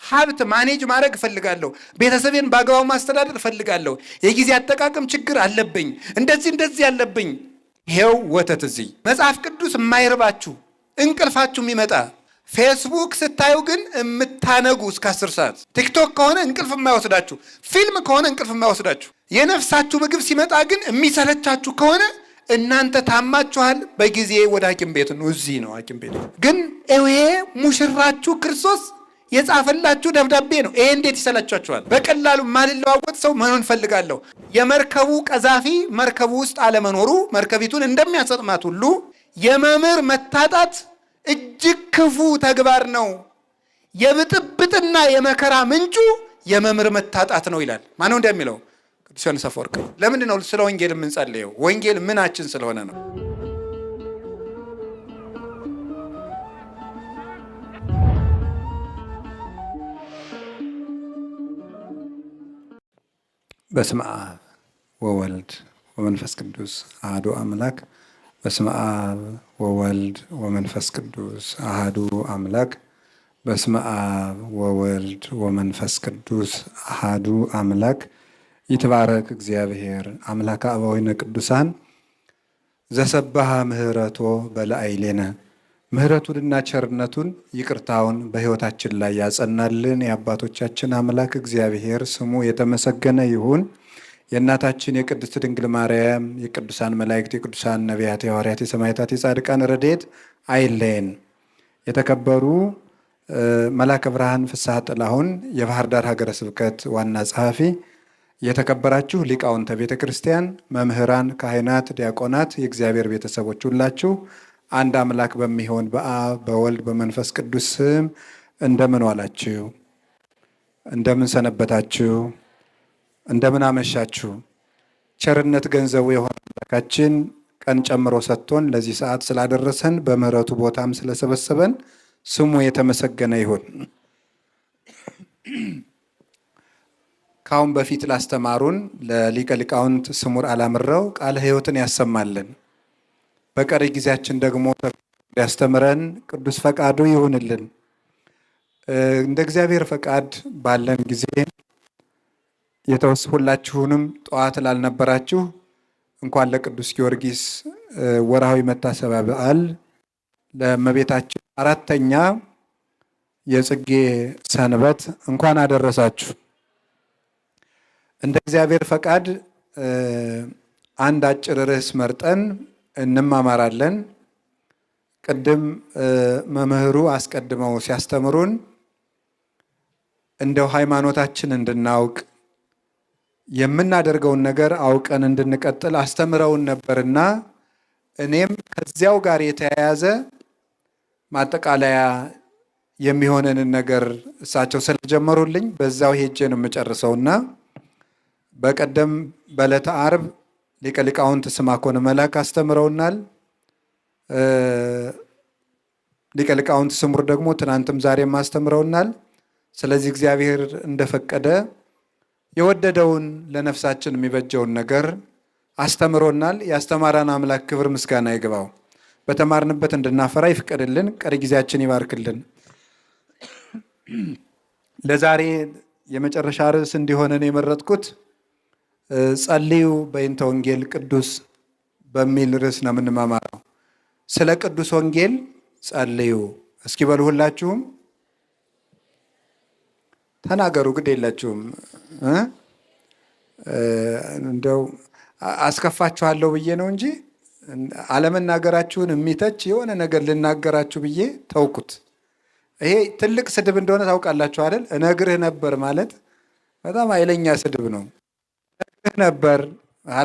ሀብት ማኔጅ ማድረግ እፈልጋለሁ፣ ቤተሰቤን በአግባቡ ማስተዳደር እፈልጋለሁ፣ የጊዜ አጠቃቀም ችግር አለብኝ፣ እንደዚህ ያለብኝ። ይሄው ወተት እዚህ መጽሐፍ ቅዱስ የማይርባችሁ እንቅልፋችሁ የሚመጣ ፌስቡክ ስታዩ ግን የምታነጉ እስከ 10 ሰዓት፣ ቲክቶክ ከሆነ እንቅልፍ የማይወስዳችሁ፣ ፊልም ከሆነ እንቅልፍ የማይወስዳችሁ፣ የነፍሳችሁ ምግብ ሲመጣ ግን የሚሰለቻችሁ ከሆነ እናንተ ታማችኋል። በጊዜ ወደ ሐኪም ቤት ነው። እዚህ ነው ሐኪም ቤት። ግን ይሄ ሙሽራችሁ ክርስቶስ የጻፈላችሁ ደብዳቤ ነው። ይሄ እንዴት ይሰለቻችኋል? በቀላሉ ማልለዋወጥ ሰው መሆን ፈልጋለሁ። የመርከቡ ቀዛፊ መርከቡ ውስጥ አለመኖሩ መርከቢቱን እንደሚያሰጥማት ሁሉ የመምህር መታጣት እጅግ ክፉ ተግባር ነው። የብጥብጥና የመከራ ምንጩ የመምህር መታጣት ነው ይላል። ማነው እንደሚለው? ቅዱስ ዮሐንስ አፈወርቅ። ለምንድን ነው ስለ ወንጌል የምንጸልየው? ወንጌል ምናችን ስለሆነ ነው። በስመ አብ ወወልድ ወመንፈስ ቅዱስ አሐዱ አምላክ። በስመ አብ ወወልድ ወመንፈስ ቅዱስ አሐዱ አምላክ። በስመ አብ ወወልድ ወመንፈስ ቅዱስ አሐዱ አምላክ። ይትባረክ እግዚአብሔር አምላከ አበዊነ ቅዱሳን ዘሰባሃ ምህረቶ በላዕሌነ። ምህረቱንና ቸርነቱን ይቅርታውን በሕይወታችን ላይ ያጸናልን የአባቶቻችን አምላክ እግዚአብሔር ስሙ የተመሰገነ ይሁን። የእናታችን የቅድስት ድንግል ማርያም የቅዱሳን መላእክት የቅዱሳን ነቢያት የሐዋርያት የሰማዕታት የጻድቃን ረድኤት አይለየን። የተከበሩ መላከ ብርሃን ፍስሐ ጥላሁን የባህር ዳር ሀገረ ስብከት ዋና ጸሐፊ፣ የተከበራችሁ ሊቃውንተ ቤተ ክርስቲያን፣ መምህራን፣ ካህናት፣ ዲያቆናት፣ የእግዚአብሔር ቤተሰቦች ሁላችሁ አንድ አምላክ በሚሆን በአብ በወልድ በመንፈስ ቅዱስ ስም እንደምን ዋላችሁ? እንደምን ሰነበታችሁ? እንደምን አመሻችሁ? ቸርነት ገንዘቡ የሆነ አምላካችን ቀን ጨምሮ ሰጥቶን ለዚህ ሰዓት ስላደረሰን በምህረቱ ቦታም ስለሰበሰበን ስሙ የተመሰገነ ይሁን። ካሁን በፊት ላስተማሩን ለሊቀ ሊቃውንት ስሙር አላምረው ቃለ ሕይወትን ያሰማልን። በቀሪ ጊዜያችን ደግሞ ያስተምረን ቅዱስ ፈቃዱ ይሁንልን። እንደ እግዚአብሔር ፈቃድ ባለን ጊዜ ሁላችሁንም ጠዋት ላልነበራችሁ እንኳን ለቅዱስ ጊዮርጊስ ወርሃዊ መታሰቢያ በዓል ለእመቤታችን 4ኛ የጽጌ ሰንበት እንኳን አደረሳችሁ። እንደ እግዚአብሔር ፈቃድ አንድ አጭር ርዕስ መርጠን እንማማራለን። ቅድም መምህሩ አስቀድመው ሲያስተምሩን እንደው ሃይማኖታችን እንድናውቅ የምናደርገውን ነገር አውቀን እንድንቀጥል አስተምረውን ነበርና እኔም ከዚያው ጋር የተያያዘ ማጠቃለያ የሚሆነንን ነገር እሳቸው ስለጀመሩልኝ በዛው ሄጄ ነው የምጨርሰውና በቀደም በዕለተ ዓርብ ሊቀ ሊቃውንት ስምዐኮነ መላክ አስተምረውናል። ሊቀ ሊቃውንት ስሙር ደግሞ ትናንትም ዛሬም አስተምረውናል። ስለዚህ እግዚአብሔር እንደፈቀደ የወደደውን ለነፍሳችን የሚበጀውን ነገር አስተምሮናል። ያስተማረን አምላክ ክብር ምስጋና ይግባው። በተማርንበት እንድናፈራ ይፍቀድልን። ቀሪ ጊዜያችን ይባርክልን። ለዛሬ የመጨረሻ ርዕስ እንዲሆነን የመረጥኩት ጸልዩ በእንተ ወንጌል ቅዱስ በሚል ርዕስ ነው የምንማማረው። ስለ ቅዱስ ወንጌል ጸልዩ። እስኪ በሉ ሁላችሁም ተናገሩ። ግድ የላችሁም። እንደው አስከፋችኋለሁ ብዬ ነው እንጂ አለመናገራችሁን የሚተች የሆነ ነገር ልናገራችሁ ብዬ ተውኩት። ይሄ ትልቅ ስድብ እንደሆነ ታውቃላችሁ አይደል? እነግርህ ነበር ማለት በጣም ኃይለኛ ስድብ ነው። እነግርህ ነበር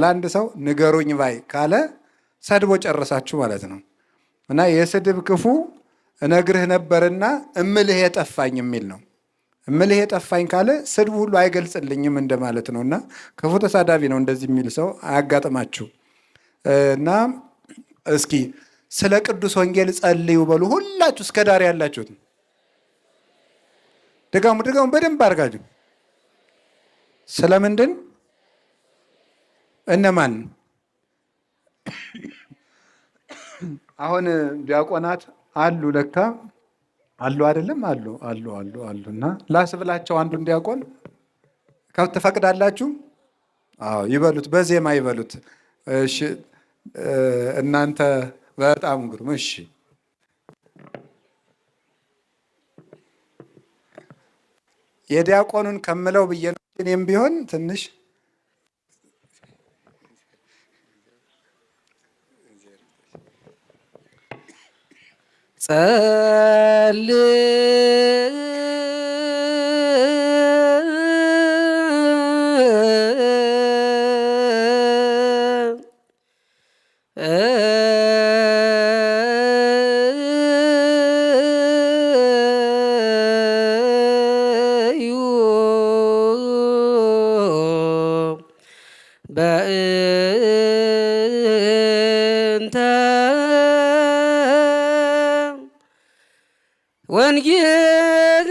አንድ ሰው ንገሩኝ ባይ ካለ ሰድቦ ጨረሳችሁ ማለት ነው። እና የስድብ ክፉ እነግርህ ነበርና እምልህ የጠፋኝ የሚል ነው። እምልህ የጠፋኝ ካለ ስድቡ ሁሉ አይገልጽልኝም እንደማለት ነው። እና ክፉ ተሳዳቢ ነው እንደዚህ የሚል ሰው አያጋጥማችሁ። እና እስኪ ስለ ቅዱስ ወንጌል ጸልዩ በሉ ሁላችሁ እስከ ዳር ያላችሁት ድጋሙ በደንብ አድርጋችሁ። ስለምንድን እነማን አሁን ዲያቆናት አሉ ለካ አሉ አይደለም? አሉ አሉ አሉ አሉ። እና ላስብላቸው አንዱን ዲያቆን ከብት ትፈቅዳላችሁ? አዎ ይበሉት፣ በዜማ ይበሉት። እሺ እናንተ በጣም ግሩም። እሺ የዲያቆኑን ከምለው ብዬ ነው። እኔም ቢሆን ትንሽ በእንተ ወንጌል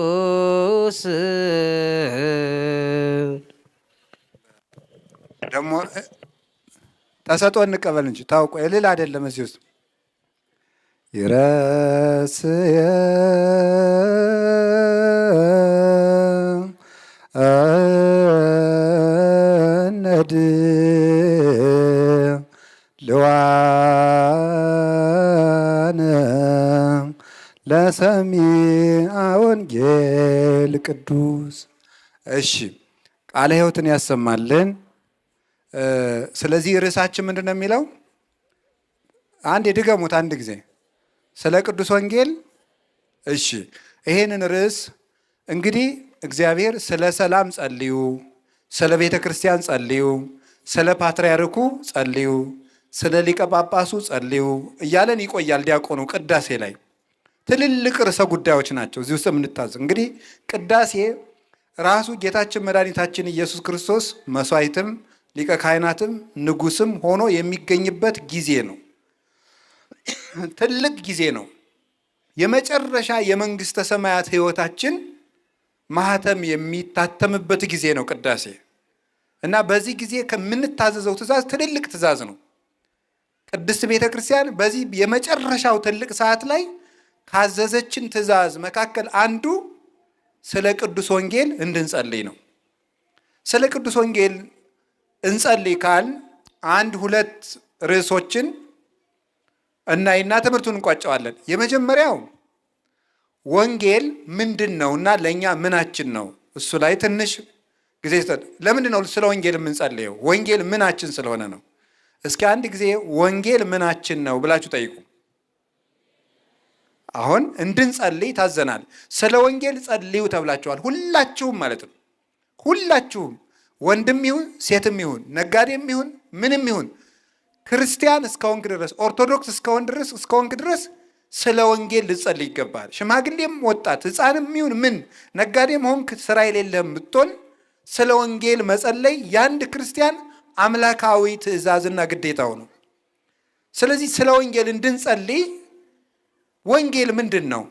ቅዱስ ደግሞ ተሰጥኦ እንቀበል እንጂ ታውቆ የሌላ አይደለም። እዚህ ውስጥ ይረስየ ነድ ልዋነ ለሰሚዐ ወንጌል ቅዱስ። እሺ ቃለ ሕይወትን ያሰማልን። ስለዚህ ርዕሳችን ምንድን ነው የሚለው? አንድ የድገሙት አንድ ጊዜ ስለ ቅዱስ ወንጌል። እሺ ይሄንን ርዕስ እንግዲህ እግዚአብሔር ስለ ሰላም ጸልዩ፣ ስለ ቤተ ክርስቲያን ጸልዩ፣ ስለ ፓትርያርኩ ጸልዩ፣ ስለ ሊቀ ጳጳሱ ጸልዩ እያለን ይቆያል። ዲያቆኑ ቅዳሴ ላይ ትልልቅ ርዕሰ ጉዳዮች ናቸው እዚህ ውስጥ የምንታዘው። እንግዲህ ቅዳሴ ራሱ ጌታችን መድኃኒታችን ኢየሱስ ክርስቶስ መስዋዕትም ሊቀ ካህናትም ንጉስም ሆኖ የሚገኝበት ጊዜ ነው። ትልቅ ጊዜ ነው። የመጨረሻ የመንግስተ ሰማያት ህይወታችን ማህተም የሚታተምበት ጊዜ ነው ቅዳሴ እና በዚህ ጊዜ ከምንታዘዘው ትእዛዝ ትልልቅ ትእዛዝ ነው። ቅድስት ቤተ ክርስቲያን በዚህ የመጨረሻው ትልቅ ሰዓት ላይ ካዘዘችን ትእዛዝ መካከል አንዱ ስለ ቅዱስ ወንጌል እንድንጸልይ ነው። ስለ ቅዱስ ወንጌል እንጸልይ ካል አንድ ሁለት ርዕሶችን እናይና ትምህርቱን እንቋጨዋለን። የመጀመሪያው ወንጌል ምንድን ነው እና ለእኛ ምናችን ነው? እሱ ላይ ትንሽ ጊዜ ለምንድን ነው ስለ ወንጌል የምንጸልየው? ወንጌል ምናችን ስለሆነ ነው። እስኪ አንድ ጊዜ ወንጌል ምናችን ነው ብላችሁ ጠይቁ። አሁን እንድንጸልይ ታዘናል። ስለ ወንጌል ጸልዩ ተብላችኋል። ሁላችሁም ማለት ነው። ሁላችሁም ወንድም ይሁን ሴትም ይሁን ነጋዴም ይሁን ምንም ይሁን ክርስቲያን እስከሆንክ ድረስ ኦርቶዶክስ እስከሆንክ ድረስ ስለ ወንጌል ልጸልይ ይገባል። ሽማግሌም ወጣት ሕፃንም ይሁን ምን ነጋዴም ሆንክ ስራ የሌለህም ብትሆን ስለ ወንጌል መጸለይ የአንድ ክርስቲያን አምላካዊ ትእዛዝና ግዴታው ነው። ስለዚህ ስለ ወንጌል እንድንጸልይ ወንጌል ምንድን ነው?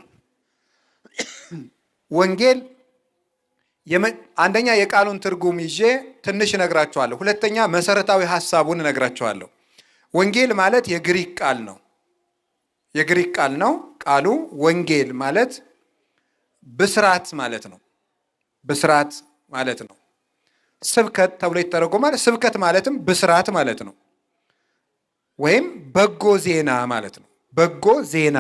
ወንጌል አንደኛ የቃሉን ትርጉም ይዤ ትንሽ እነግራችኋለሁ። ሁለተኛ መሰረታዊ ሐሳቡን እነግራችኋለሁ። ወንጌል ማለት የግሪክ ቃል ነው። የግሪክ ቃል ነው ቃሉ። ወንጌል ማለት ብስራት ማለት ነው። ብስራት ማለት ነው። ስብከት ተብሎ ይተረጎማል። ስብከት ማለትም ብስራት ማለት ነው። ወይም በጎ ዜና ማለት ነው። በጎ ዜና፣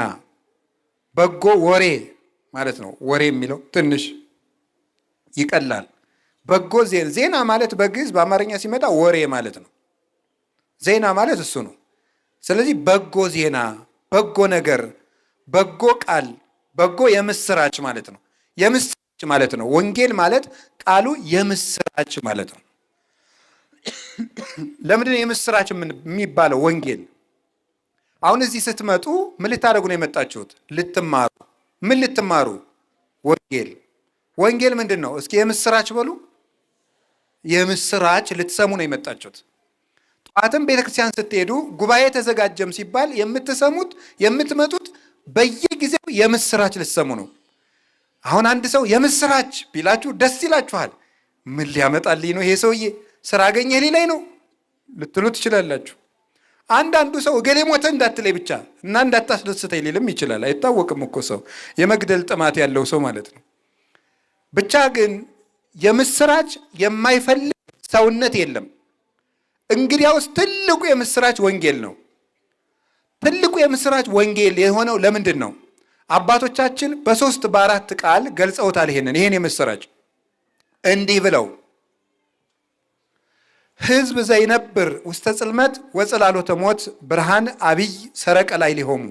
በጎ ወሬ ማለት ነው። ወሬ የሚለው ትንሽ ይቀላል። በጎ ዜና፣ ዜና ማለት በግዕዝ በአማርኛ ሲመጣ ወሬ ማለት ነው። ዜና ማለት እሱ ነው። ስለዚህ በጎ ዜና፣ በጎ ነገር፣ በጎ ቃል፣ በጎ የምስራች ማለት ነው። የምስራች ማለት ነው። ወንጌል ማለት ቃሉ የምስራች ማለት ነው። ለምንድን ነው የምስራች የሚባለው? ወንጌል አሁን እዚህ ስትመጡ ምን ልታደርጉ ነው የመጣችሁት? ልትማሩ። ምን ልትማሩ? ወንጌል። ወንጌል ምንድን ነው? እስኪ የምስራች በሉ። የምስራች ልትሰሙ ነው የመጣችሁት። ጠዋትም ቤተክርስቲያን ስትሄዱ ጉባኤ ተዘጋጀም ሲባል የምትመጡት በየጊዜው የምስራች ልትሰሙ ነው። አሁን አንድ ሰው የምስራች ቢላችሁ ደስ ይላችኋል። ምን ሊያመጣልኝ ነው ይሄ ሰውዬ? ስራ አገኘ ሊለኝ ነው? ልትሉ ትችላላችሁ። አንዳንዱ ሰው እገሌ ሞተ እንዳትለይ ብቻ እና እንዳታስደስተኝ ሊልም ይችላል። አይታወቅም እኮ ሰው የመግደል ጥማት ያለው ሰው ማለት ነው። ብቻ ግን የምስራች የማይፈልግ ሰውነት የለም። እንግዲያውስ ትልቁ የምስራች ወንጌል ነው። ትልቁ የምስራች ወንጌል የሆነው ለምንድን ነው? አባቶቻችን በ3 በ4 ቃል ገልጸውታል። ይሄን የምስራች እንዲህ ብለው ሕዝብ ዘይነብር ውስተ ጽልመት ወጽላሎተ ሞት ብርሃን አብይ ሰረቀ ላዕሌሆሙ።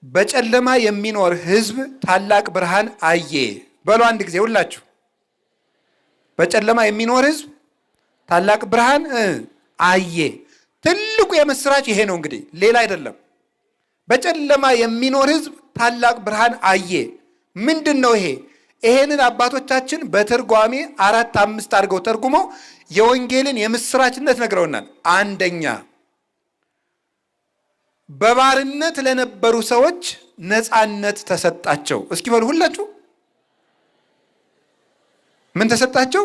በጨለማ የሚኖር ሕዝብ ታላቅ ብርሃን አየ። በሉ አንድ ጊዜ ሁላችሁ። በጨለማ የሚኖር ሕዝብ ታላቅ ብርሃን አየ። ትልቁ የምስራች ይሄ ነው። እንግዲህ ሌላ አይደለም። በጨለማ የሚኖር ሕዝብ ታላቅ ብርሃን አየ። ምንድን ነው ይሄ? ይሄንን አባቶቻችን በትርጓሜ 4 5 አድርገው ተርጉመው የወንጌልን የምስራችነት ነግረውናል። አንደኛ በባርነት ለነበሩ ሰዎች ነፃነት ተሰጣቸው። እስኪ በሉ ሁላችሁ፣ ምን ተሰጣቸው?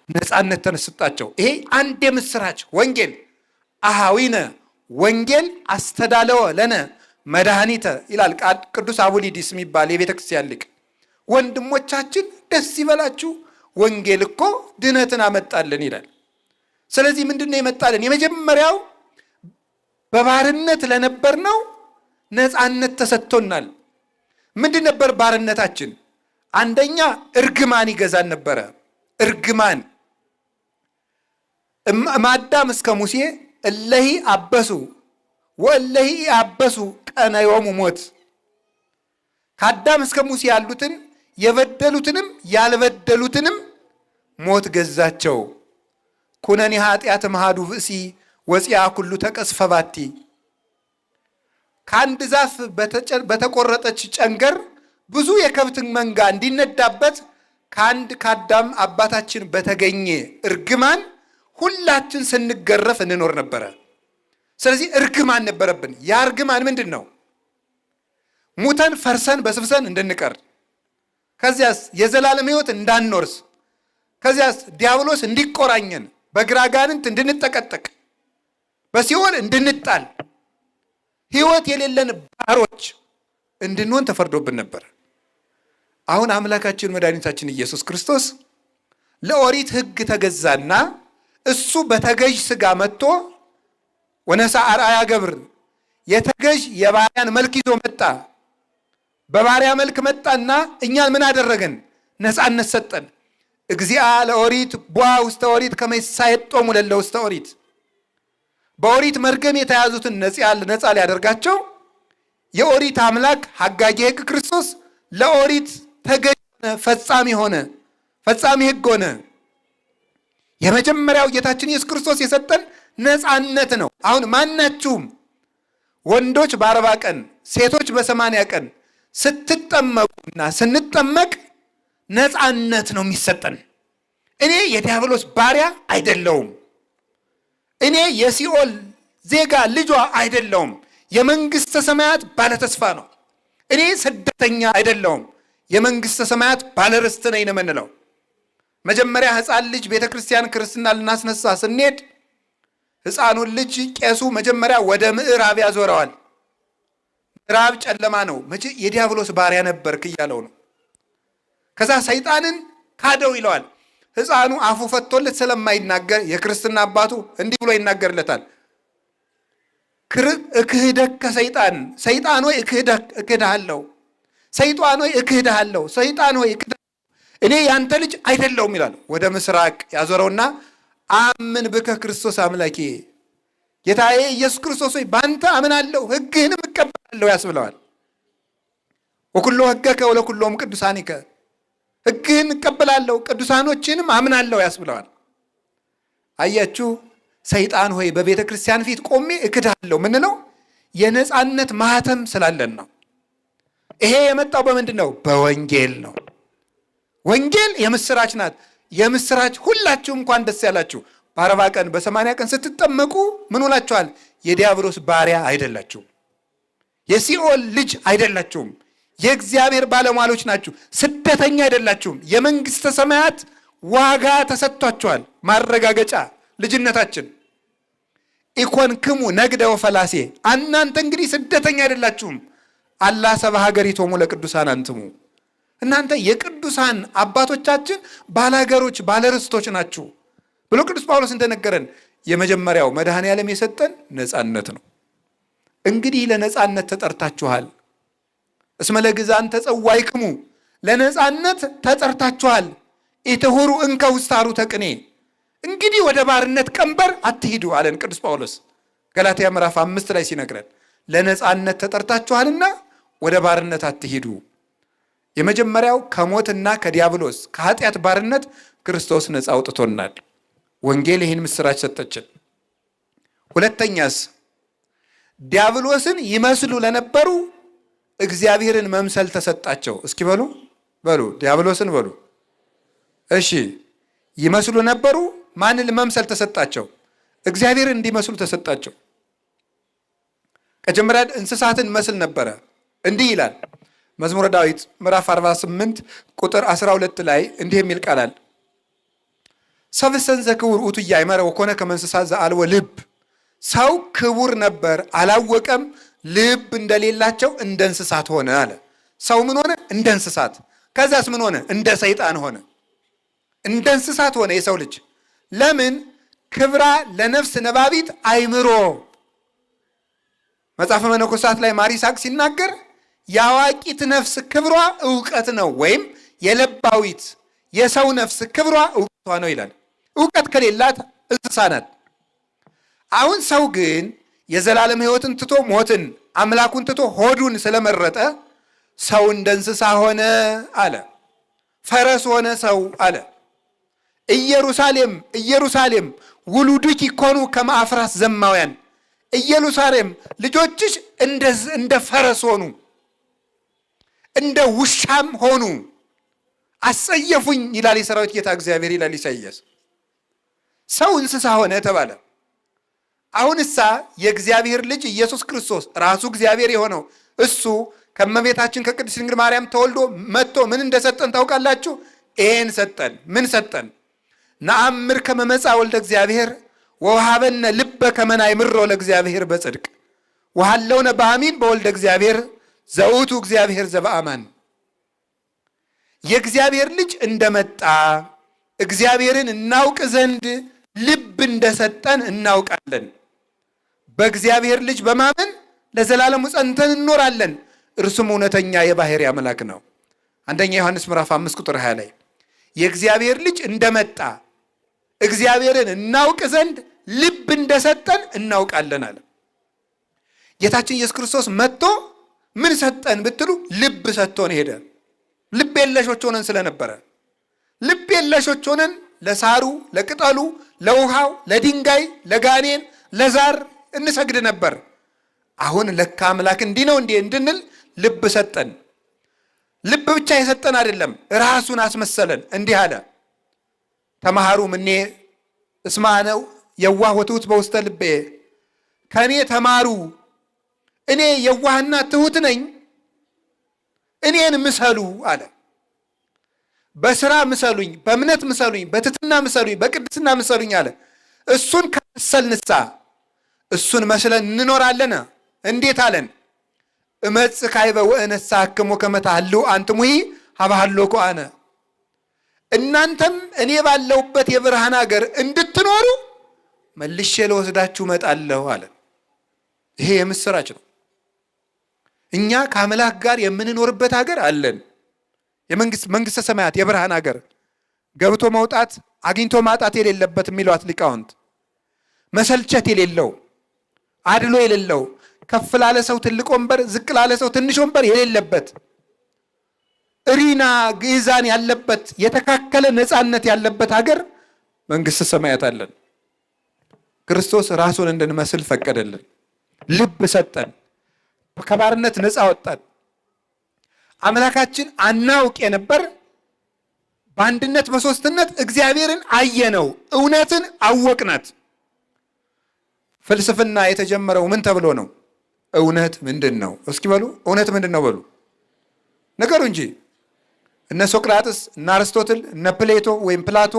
ነፃነት ተሰጣቸው። ይሄ አንድ የምስራች ወንጌል። አሃዊነ ወንጌል አስተዳለወ ለነ መድኃኒተ ይላል ቅዱስ አቡሊዲስ የሚባል የቤተ ክርስቲያን ሊቅ። ወንድሞቻችን ደስ ይበላችሁ፣ ወንጌል እኮ ድነትን አመጣልን ይላል። ስለዚህ ምንድነው የመጣልን? የመጀመሪያው በባርነት ለነበርነው ነፃነት ተሰጥቶናል። ምንድን ነበር ባርነታችን? አንደኛ እርግማን ይገዛን ነበረ። እርግማን እማዳም እስከ ሙሴ እለሂ አበሱ ወእለሂ አበሱ ቀነዮሙ ሞት። ከአዳም እስከ ሙሴ ያሉትን የበደሉትንም ያልበደሉትንም ሞት ገዛቸው። ኩነኔ ኃጢአት መሃዱ ብእሲ ወፂያ ኩሉ ተቀስፈ ባቲ። ከአንድ ዛፍ በተቆረጠች ጨንገር ብዙ የከብት መንጋ እንዲነዳበት ከአዳም አባታችን በተገኘ እርግማን ሁላችን ስንገረፍ እንኖር ነበረ። ስለዚህ እርግማን ነበረብን። ያ እርግማን ምንድን ነው? ሙተን ፈርሰን በስብሰን እንድንቀር፣ ከዚያስ የዘላለም ሕይወት እንዳንወርስ፣ ከዚያስ ዲያብሎስ እንዲቆራኘን፣ በግራ አጋንንት እንድንጠቀጠቅ፣ በሲኦል እንድንጣል፣ ሕይወት የሌለን ባሮች እንድንሆን ተፈርዶብን ነበር። አሁን አምላካችን መድኃኒታችን ኢየሱስ ክርስቶስ ለኦሪት ሕግ ተገዛና እሱ በተገዥ ሥጋ መጥቶ ወነሳ አርአያ ገብር የተገዥ የባሪያን መልክ ይዞ መጣ። በባሪያ መልክ መጣና እኛን ምን አደረገን? ነፃነት ሰጠን። እግዚአ ለኦሪት ቧ ውስተ ኦሪት ከመ ይሳየጦሙ ለእለ ውስተ ኦሪት። በኦሪት መርገም የተያዙትን ነፃ ሊያደርጋቸው የኦሪት አምላክ ሐጋጌ ሕግ ክርስቶስ ለኦሪት ተገዥ ሆነ፣ ፈጻሚ ሕግ ሆነ። የመጀመሪያው ጌታችን ኢየሱስ ክርስቶስ የሰጠን ነፃነት ነው። አሁን ማናችሁም ወንዶች በ40 ቀን ሴቶች በ80 ቀን ስትጠመቁና ስንጠመቅ ነፃነት ነው የሚሰጠን። እኔ የዲያብሎስ ባሪያ አይደለውም። እኔ የሲኦል ዜጋ ልጇ አይደለውም። የመንግሥተ ሰማያት ባለተስፋ ነው። እኔ ስደተኛ አይደለውም። የመንግሥተ ሰማያት ባለርስት ነኝ ነው የምንለው። መጀመሪያ ሕፃን ልጅ ቤተ ክርስቲያን ክርስትና ልናስነሳ ስንሄድ ሕፃኑን ልጅ ቄሱ መጀመሪያ ወደ ምዕራብ ያዞረዋል። ምዕራብ ጨለማ ነው፣ የዲያብሎስ ባሪያ ነበርክ እያለው ነው። ከዛ ሰይጣንን ካደው ይለዋል። ሕፃኑ አፉ ፈቶለት ስለማይናገር የክርስትና አባቱ እንዲህ ብሎ ይናገርለታል። እክህደከ ሰይጣን፣ ሰይጣን ሆይ እክህድሃለሁ፣ ሰይጣን ሆይ እክህድሃለሁ፣ ሰይጣን ሆይ እክህድሃለሁ፣ እኔ ያንተ ልጅ አይደለሁም ይላል። ወደ ምስራቅ ያዞረውና አምን ብከ ክርስቶስ አምላኬ፣ ጌታዬ ኢየሱስ ክርስቶስ ሆይ በአንተ አምናለሁ ሕግህንም እቀበላለሁ ያስብለዋል። ወኩሎ ሕገከ ወለኩሎም ቅዱሳኒከ፣ ሕግህን እቀበላለሁ ቅዱሳኖችንም አምናለሁ ያስብለዋል። አያችሁ፣ ሰይጣን ሆይ በቤተ ክርስቲያን ፊት ቆሜ እክድሃለሁ ምንለው የነፃነት ማህተም ስላለን ነው። ይሄ የመጣው በምንድን ነው? በወንጌል ነው። ወንጌል የምስራች ናት። የምስራች ሁላችሁም እንኳን ደስ ያላችሁ። በ40 ቀን በ80 ቀን ስትጠመቁ ምን ሆናችኋል? የዲያብሎስ ባሪያ አይደላችሁም። የሲኦል ልጅ አይደላችሁም። የእግዚአብሔር ባለሟሎች ናችሁ። ስደተኛ አይደላችሁም። የመንግሥተ ሰማያት ዋጋ ተሰጥቷችኋል። ማረጋገጫ ልጅነታችን። ኢኮንክሙ ነግደ ወፈላሴ፣ እናንተ እንግዲህ ስደተኛ አይደላችሁም። አላ ሰብአ ሀገሪቶሙ ለቅዱሳን አንትሙ፣ እናንተ የቅዱሳን አባቶቻችን ባላገሮች ባለርስቶች ናችሁ ብሎ ቅዱስ ጳውሎስ እንደነገረን የመጀመሪያው መድኃኔ ዓለም የሰጠን ነፃነት ነው። እንግዲህ ለነፃነት ተጠርታችኋል። እስመ ለግዛን ተጸዋይክሙ፣ ለነፃነት ተጠርታችኋል። ኢትሁሩ እንከ ውስተ ሐሩተ ቅኔ፣ እንግዲህ ወደ ባርነት ቀንበር አትሂዱ አለን ቅዱስ ጳውሎስ ገላትያ ምዕራፍ 5 ላይ ሲነግረን፣ ለነፃነት ተጠርታችኋልና ወደ ባርነት አትሂዱ። የመጀመሪያው ከሞትና ከዲያብሎስ ከኃጢአት ባርነት ክርስቶስ ነፃ አውጥቶናል። ወንጌል ይህን ምስራች ሰጠችን። ሁለተኛስ ዲያብሎስን ይመስሉ ለነበሩ እግዚአብሔርን መምሰል ተሰጣቸው። እስኪ በሉ ዲያብሎስን በሉ። እሺ ይመስሉ ነበሩ። ማንን መምሰል ተሰጣቸው? እግዚአብሔርን እንዲመስሉ ተሰጣቸው። ከጀመሪያ እንስሳትን መስል ነበረ። እንዲህ ይላል መዝሙረ ዳዊት ምዕራፍ 48 ቁጥር 12 ላይ እንዲህ የሚል ቃል አለ። ሰብእሰን ዘክቡር ውእቱ ኢያእመረ ወኮነ ከመ እንስሳ ዘአልቦ ልብ፣ ሰው ክቡር ነበር አላወቀም፣ ልብ እንደሌላቸው እንደ እንስሳት ሆነ አለ። ሰው ምን ሆነ? እንደ እንስሳት። ከዛስ ምን ሆነ? እንደ ሰይጣን ሆነ። እንደ እንስሳት ሆነ የሰው ልጅ። ለምን? ክብራ ለነፍስ ነባቢት አይምሮ። መጽሐፈ መነኮሳት ላይ ማር ይስሐቅ ሲናገር የአዋቂት ነፍስ ክብሯ እውቀት ነው፣ ወይም የለባዊት የሰው ነፍስ ክብሯ እውቀቷ ነው ይላል። እውቀት ከሌላት እንስሳ ናት። አሁን ሰው ግን የዘላለም ሕይወትን ትቶ ሞትን፣ አምላኩን ትቶ ሆዱን ስለመረጠ ሰው እንደ እንስሳ ሆነ አለ። ፈረስ ሆነ ሰው አለ። ኢየሩሳሌም ኢየሩሳሌም ውሉድኪ ኮኑ ከመ አፍራስ ዘማውያን፣ ኢየሩሳሌም ልጆችሽ እንደ ፈረስ ሆኑ፣ እንደ ውሻም ሆኑ፣ አሰየፉኝ ይላል የሰራዊት ጌታ እግዚአብሔር ይላል ኢሳይያስ። ሰው እንስሳ ሆነ ተባለ። አሁንሳ የእግዚአብሔር ልጅ ኢየሱስ ክርስቶስ ራሱ እግዚአብሔር የሆነው እሱ ከእመቤታችን ከቅድስት ድንግል ማርያም ተወልዶ መጥቶ ምን እንደሰጠን ታውቃላችሁ? ይሄን ሰጠን። ምን ሰጠን? ነአምር ከመ መጽአ ወልደ እግዚአብሔር ወወሀበነ ልበ ከመ ናእምሮ ለእግዚአብሔር በጽድቅ ወሀለውነ በአሚን በወልደ እግዚአብሔር ዘውቱ እግዚአብሔር ዘበአማን። የእግዚአብሔር ልጅ እንደመጣ እግዚአብሔርን እናውቅ ዘንድ ልብ እንደሰጠን እናውቃለን። በእግዚአብሔር ልጅ በማመን ለዘላለሙ ጸንተን እንኖራለን። እርሱም እውነተኛ የባሕርይ አምላክ ነው። አንደኛ ዮሐንስ ምዕራፍ 5 ቁጥር 20 ላይ የእግዚአብሔር ልጅ እንደመጣ እግዚአብሔርን እናውቅ ዘንድ ልብ እንደሰጠን እናውቃለን አለ። ጌታችን ኢየሱስ ክርስቶስ መጥቶ ምን ሰጠን ብትሉ ልብ ሰጥቶን ሄደ። ልብ የለሾች ሆነን ስለነበረ ልብ የለሾች ሆነን ለሳሩ፣ ለቅጠሉ፣ ለውሃው፣ ለድንጋይ፣ ለጋኔን፣ ለዛር እንሰግድ ነበር። አሁን ለካ አምላክ እንዲህ ነው እንዲህ እንድንል ልብ ሰጠን። ልብ ብቻ የሰጠን አይደለም፣ ራሱን አስመሰለን። እንዲህ አለ፣ ተማሃሩ እምኔ እስመ አነ የዋህ ወትሑት በውስተ ልቤ፣ ከእኔ ተማሩ እኔ የዋህና ትሑት ነኝ፣ እኔን ምሰሉ አለ። በስራ ምሰሉኝ፣ በእምነት ምሰሉኝ፣ በትሕትና ምሰሉኝ፣ በቅድስና ምሰሉኝ አለ። እሱን ከመሰልንሳ እሱን መስለን እንኖራለን። እንዴት አለን? እመጽእ ካዕበ ወእነሣእክሙ ከመ ታህልው አንትሙሂ ሀበ ሀሎኩ አነ፣ እናንተም እኔ ባለሁበት የብርሃን ሀገር እንድትኖሩ መልሼ ለወስዳችሁ እመጣለሁ አለ። ይሄ የምስራች ነው። እኛ ከአምላክ ጋር የምንኖርበት ሀገር አለን። መንግሥተ ሰማያት የብርሃን ሀገር፣ ገብቶ መውጣት አግኝቶ ማጣት የሌለበት የሚሏት ሊቃውንት፣ መሰልቸት የሌለው አድሎ የሌለው ከፍ ላለ ሰው ትልቅ ወንበር፣ ዝቅ ላለ ሰው ትንሽ ወንበር የሌለበት እሪና ግዕዛን ያለበት የተካከለ ነፃነት ያለበት ሀገር መንግሥተ ሰማያት አለን። ክርስቶስ ራሱን እንድንመስል ፈቀደልን። ልብ ሰጠን። ከባርነት ነፃ ወጣን። አምላካችን አናውቅ የነበር በአንድነት በሦስትነት እግዚአብሔርን አየነው፣ እውነትን አወቅናት። ፍልስፍና የተጀመረው ምን ተብሎ ነው? እውነት ምንድን ነው? እስኪ በሉ እውነት ምንድን ነው በሉ ነገሩ እንጂ። እነ ሶቅራጥስ፣ እነ አርስቶትል፣ እነ ፕሌቶ ወይም ፕላቶ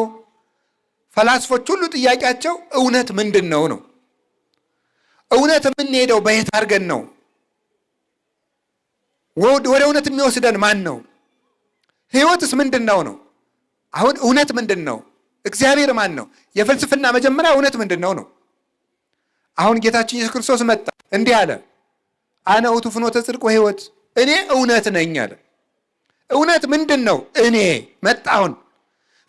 ፈላስፎች ሁሉ ጥያቄያቸው እውነት ምንድን ነው ነው። እውነት የምንሄደው በየት አድርገን ነው? ወደ እውነት የሚወስደን ማን ነው? ህይወትስ ምንድን ነው ነው? አሁን እውነት ምንድን ነው? እግዚአብሔር ማን ነው? የፍልስፍና መጀመሪያ እውነት ምንድን ነው ነው። አሁን ጌታችን ኢየሱስ ክርስቶስ መጣ፣ እንዲህ አለ፣ አነ ውእቱ ፍኖተ ጽድቅ ወሕይወት፣ እኔ እውነት ነኝ አለ። እውነት ምንድን ነው? እኔ መጣሁን።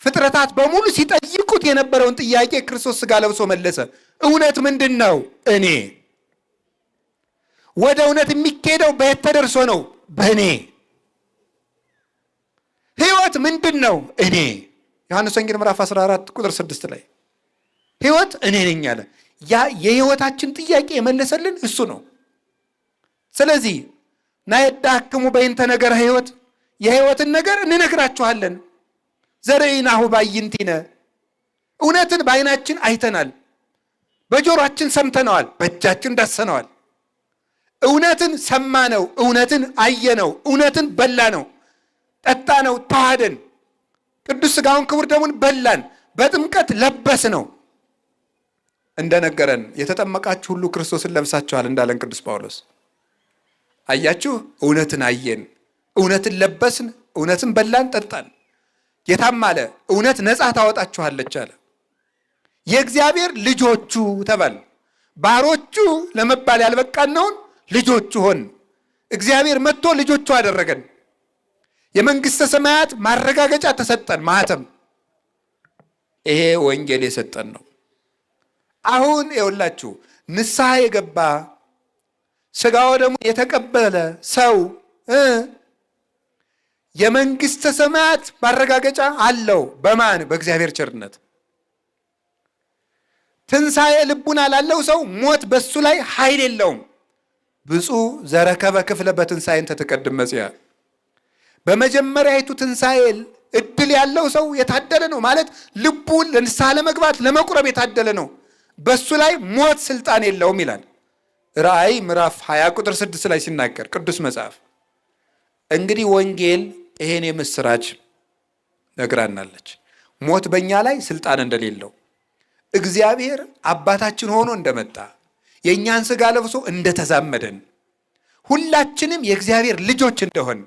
ፍጥረታት በሙሉ ሲጠይቁት የነበረውን ጥያቄ ክርስቶስ ሥጋ ለብሶ መለሰ። እውነት ምንድን ነው? እኔ። ወደ እውነት የሚካሄደው በየት ተደርሶ ነው? በእኔ። ህይወት ምንድን ነው? እኔ። ዮሐንስ ወንጌል ምዕራፍ 14 ቁጥር 6 ላይ ህይወት እኔ ነኝ አለ። ያ የህይወታችን ጥያቄ የመለሰልን እሱ ነው። ስለዚህ ናየዳክሙ በይንተ ነገረ ህይወት፣ የህይወትን ነገር እንነግራችኋለን። ዘርኢናሁ ባይንቲነ፣ እውነትን በዓይናችን አይተናል፣ በጆሮአችን ሰምተነዋል፣ በእጃችን ዳሰነዋል። እውነትን ሰማነው፣ እውነትን አየነው፣ እውነትን በላነው፣ ጠጣነው፣ ተዋህደን፣ ቅዱስ ሥጋውን ክቡር ደሙን በላን፣ በጥምቀት ለበስ ነው። እንደነገረን የተጠመቃችሁ ሁሉ ክርስቶስን ለብሳችኋል እንዳለን ቅዱስ ጳውሎስ። አያችሁ፣ እውነትን አየን፣ እውነትን ለበስን፣ እውነትን በላን፣ ጠጣን። ጌታም አለ እውነት ነፃ ታወጣችኋለች አለ። የእግዚአብሔር ልጆቹ ተባል። ባሮቹ ለመባል ያልበቃነውን ልጆቹ ሆን። እግዚአብሔር መጥቶ ልጆቹ አደረገን። የመንግሥተ ሰማያት ማረጋገጫ ተሰጠን፣ ማህተም። ይሄ ወንጌል የሰጠን ነው። አሁን ይኸውላችሁ ንስሐ የገባ ሥጋ ወደሙ የተቀበለ ሰው የመንግሥተ ሰማያት ማረጋገጫ አለው። በማን? በእግዚአብሔር ቸርነት። ትንሣኤ ልቡና ላለው ሰው ሞት በሱ ላይ ኃይል የለውም። ብፁዕ ዘረከበ ክፍለ በትንሣኤን ተተቀድም መጽያ። በመጀመሪያይቱ ትንሣኤ እድል ያለው ሰው የታደለ ነው። ማለት ልቡን ለንስሐ ለመግባት ለመቁረብ የታደለ ነው። በሱ ላይ ሞት ስልጣን የለውም ይላል ራእይ ምዕራፍ 20 ቁጥር 6 ላይ ሲናገር ቅዱስ መጽሐፍ። እንግዲህ ወንጌል ይሄን የምስራች ነግራናለች። ሞት በእኛ ላይ ስልጣን እንደሌለው፣ እግዚአብሔር አባታችን ሆኖ እንደመጣ፣ የእኛን ሥጋ ለብሶ እንደተዛመደን፣ ሁላችንም የእግዚአብሔር ልጆች እንደሆን፣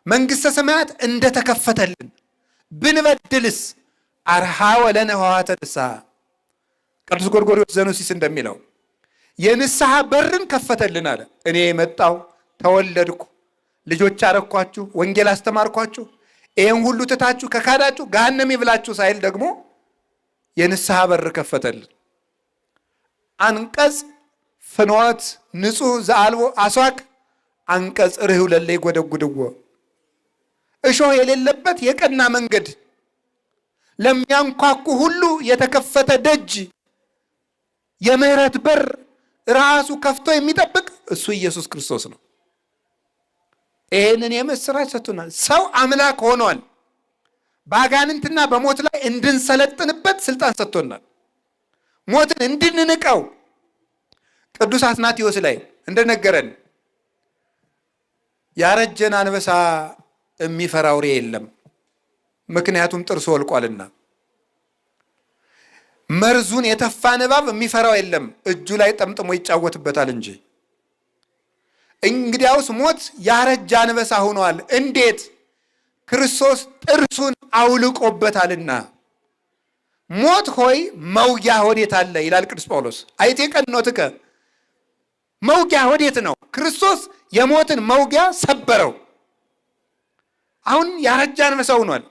መንግሥተ ሰማያት እንደተከፈተልን፣ ብንበድልስ አርሃ ወለነ ኆኃተ ንስሐ። ቅዱስ ጎርጎርዮስ ዘኑሲስ እንደሚለው የንስሐ በርን ከፈተልን አለ። እኔ የመጣው ተወለድኩ፣ ልጆች አረኳችሁ፣ ወንጌል አስተማርኳችሁ፣ ይህን ሁሉ ትታችሁ ከካዳችሁ ገሃነም ይብላችሁ ሳይል ደግሞ የንስሐ በር ከፈተልን። አንቀጽ ፍኖት ንጹሕ ዘአልቦ አስዋክ፣ አንቀጽ ርኅው ለለ ይጐደጕድዎ። እሾህ የሌለበት የቀና መንገድ፣ ለሚያንኳኩ ሁሉ የተከፈተ ደጅ፣ የምህረት በር ራሱ ከፍቶ የሚጠብቅ እሱ ኢየሱስ ክርስቶስ ነው። ይህንን የምስራች ሰጥቶናል። ሰው አምላክ ሆኗል። በአጋንንትና በሞት ላይ እንድንሰለጥንበት ስልጣን ሰጥቶናል። ሞትን እንድንንቀው ቅዱስ አትናቴዎስ ላይ እንደነገረን ያረጀን አንበሳ የሚፈራ አውሬ የለም፣ ምክንያቱም ጥርሱ ወልቋልና። መርዙን የተፋ እባብ የሚፈራው የለም፣ እጁ ላይ ጠምጥሞ ይጫወትበታል እንጂ። እንግዲያውስ ሞት ያረጀ አንበሳ ሆኗል። እንዴት? ክርስቶስ ጥርሱን አውልቆበታልና። ሞት ሆይ መውጊያ ወዴት አለ ይላል ቅዱስ ጳውሎስ። አይቴ ቀኖትከ፣ መውጊያ ወዴት ነው? ክርስቶስ የሞትን መውጊያ ሰበረው። አሁን ያረጀ አንበሳ ሆኗል።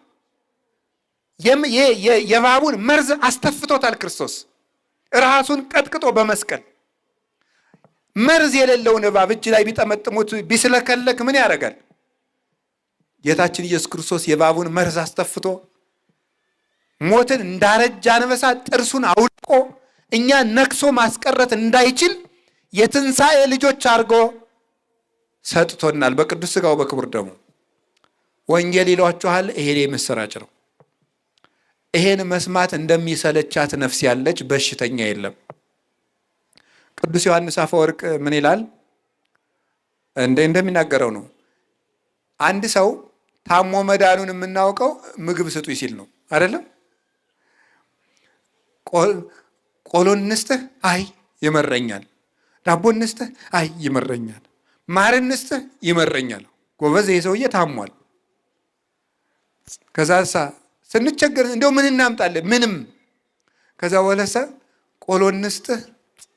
የእባቡን መርዝ አስተፍቶታል ክርስቶስ ራሱን ቀጥቅጦ በመስቀል። መርዝ የሌለውን እባብ እጅ ላይ ቢጠመጥሙት ቢስለከለክ ምን ያደርጋል? ጌታችን ኢየሱስ ክርስቶስ የእባቡን መርዝ አስተፍቶ ሞትን እንዳረጀ አንበሳ ጥርሱን አውልቆ እኛ ነክሶ ማስቀረት እንዳይችል የትንሣኤ ልጆች አድርጎ ሰጥቶናል በቅዱስ ሥጋው በክቡር ደሙ። ወንጌል ይሏችኋል። ይሄ የምስራች ነው። ይሄን መስማት እንደሚሰለቻት ነፍስ ያለች በሽተኛ የለም። ቅዱስ ዮሐንስ አፈወርቅ ምን ይላል? እንደሚናገረው ነው። አንድ ሰው ታሞ መዳኑን የምናውቀው ምግብ ስጡኝ ሲል ነው አይደለም? ቆሎን እንስጥህ? አይ ይመረኛል። ዳቦ እንስጥህ? አይ ይመረኛል። ማር እንስጥህ? ይመረኛል። ጎበዝ፣ ይሄ ሰውዬ ታሟል። ከዛ ስንቸገር እንደው ምን እናምጣለን? ምንም። ከዛ ወለሰ ቆሎ እንስጥህ?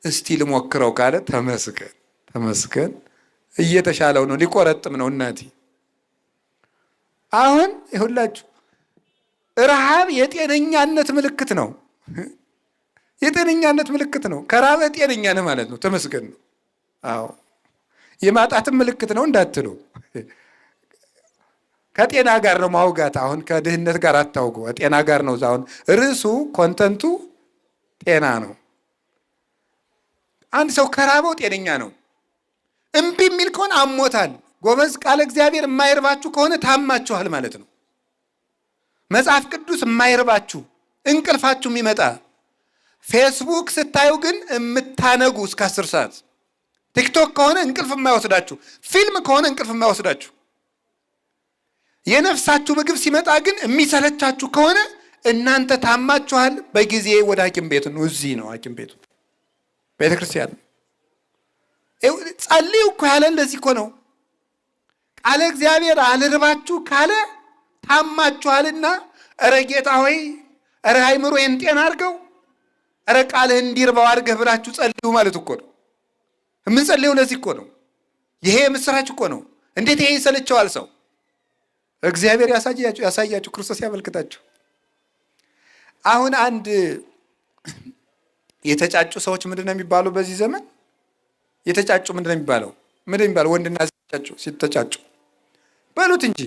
እስቲ ልሞክረው ካለ ተመስገን ተመስገን፣ እየተሻለው ነው፣ ሊቆረጥም ነው። እናቴ አሁን ይሁላችሁ፣ ረሃብ የጤነኛነት ምልክት ነው። የጤነኛነት ምልክት ነው። ከራበ ጤነኛ ነህ ማለት ነው። ተመስገን ነው። አዎ የማጣትም ምልክት ነው እንዳትሉ። ከጤና ጋር ነው ማውጋት። አሁን ከድህነት ጋር አታውጉ፣ ጤና ጋር ነው። አሁን ርዕሱ ኮንተንቱ ጤና ነው። አንድ ሰው ከራበው ጤነኛ ነው። እምቢ የሚል ከሆነ አሞታል። ጎበዝ፣ ቃለ እግዚአብሔር የማይርባችሁ ከሆነ ታማችኋል ማለት ነው። መጽሐፍ ቅዱስ የማይርባችሁ እንቅልፋችሁ የሚመጣ ፌስቡክ ስታዩ ግን የምታነጉ እስከ 10 ሰዓት፣ ቲክቶክ ከሆነ እንቅልፍ የማይወስዳችሁ፣ ፊልም ከሆነ እንቅልፍ የማይወስዳችሁ፣ የነፍሳችሁ ምግብ ሲመጣ ግን የሚሰለቻችሁ ከሆነ እናንተ ታማችኋል። በጊዜ ወደ ሐኪም ቤት ነው። እዚህ ነው ሐኪም ቤቱ፣ ቤተ ክርስቲያን። ጸልዩ እኮ ያለ እንደዚህ እኮ ነው። ቃለ እግዚአብሔር አልርባችሁ ካለ ታማችኋልና፣ እረ ጌታ ሆይ፣ እረ አይምሮዬን ጤና አድርገው፣ እረ ቃልህ እንዲርባው አድርገህ ብላችሁ ጸልዩ ማለት እኮ ነው። የምንጸልየው ለዚህ እኮ ነው። ይሄ ምስራች እኮ ነው። እንዴት ይሄ ይሰለቸዋል ሰው? እግዚአብሔር ያሳያችሁ፣ ክርስቶስ ያመልክታችሁ። አሁን አንድ የተጫጩ ሰዎች ምንድን ነው የሚባለው? በዚህ ዘመን የተጫጩ ምንድን ነው የሚባለው? ወንድና ሲተጫጩ በሉት እንጂ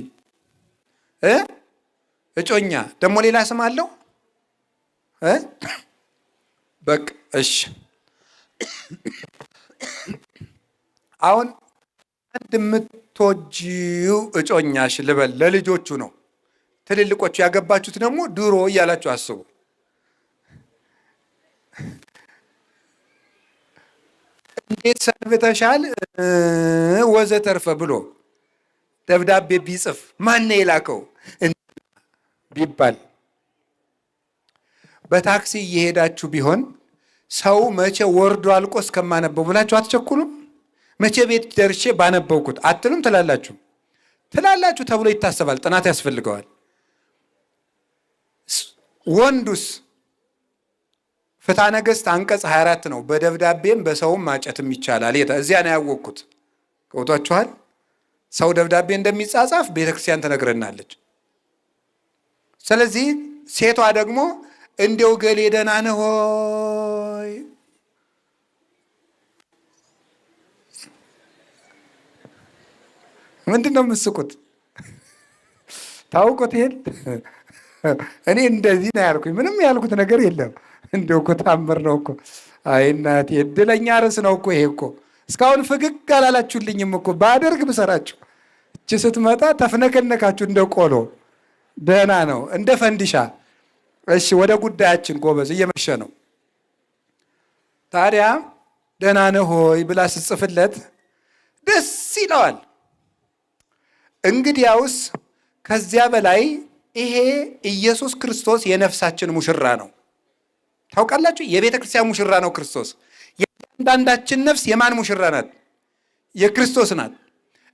እጮኛ ደግሞ ሌላ ስም አለው። በቃ እሺ። አሁን አንድ የምትወጂው እጮኛሽ ልበል፣ ለልጆቹ ነው። ትልልቆቹ ያገባችሁት ደግሞ ድሮ እያላችሁ አስቡ። እንዴት ሰንብተሻል ወዘተርፈ ብሎ ደብዳቤ ቢጽፍ ማን የላከው ቢባል፣ በታክሲ እየሄዳችሁ ቢሆን ሰው መቼ ወርዶ አልቆ እስከማነበው ብላችሁ አትቸኩሉም? መቼ ቤት ደርሼ ባነበብኩት አትሉም? ትላላችሁ ተብሎ ይታሰባል። ጥናት ያስፈልገዋል። ወንዱስ ፍትሐ ነገሥት አንቀጽ 24 ነው። በደብዳቤም በሰውም ማጨትም ይቻላል። እዚያ ነው ያወቅኩት። ገብቷችኋል? ሰው ደብዳቤ እንደሚጻጻፍ ቤተክርስቲያን ትነግረናለች። ስለዚህ ሴቷ ደግሞ እንደው ገሌ ደህና ነህ ሆይ፣ ምንድን ነው የምትስቁት? ታውቁት ይሄን? እኔ እንደዚህ ነው ያልኩኝ። ምንም ያልኩት ነገር የለም። እንደው እኮ ታምር ነው እኮ። አይ እናቴ፣ እድለኛ ርዕስ ነው እኮ ይሄ እኮ። እስካሁን ፍግግ አላላችሁልኝም እኮ። ባደርግ ብሰራችሁ እቺ ስትመጣ ተፍነከነካችሁ እንደ ቆሎ። ደህና ነው እንደ ፈንዲሻ። እሺ ወደ ጉዳያችን ጎበዝ፣ እየመሸ ነው። ታዲያ ደህና ነህ ሆይ ብላ ስጽፍለት ደስ ይለዋል። እንግዲያውስ ከዚያ በላይ ይሄ ኢየሱስ ክርስቶስ የነፍሳችን ሙሽራ ነው። ታውቃላችሁ? የቤተ ክርስቲያን ሙሽራ ነው ክርስቶስ። የአንዳንዳችን ነፍስ የማን ሙሽራ ናት? የክርስቶስ ናት።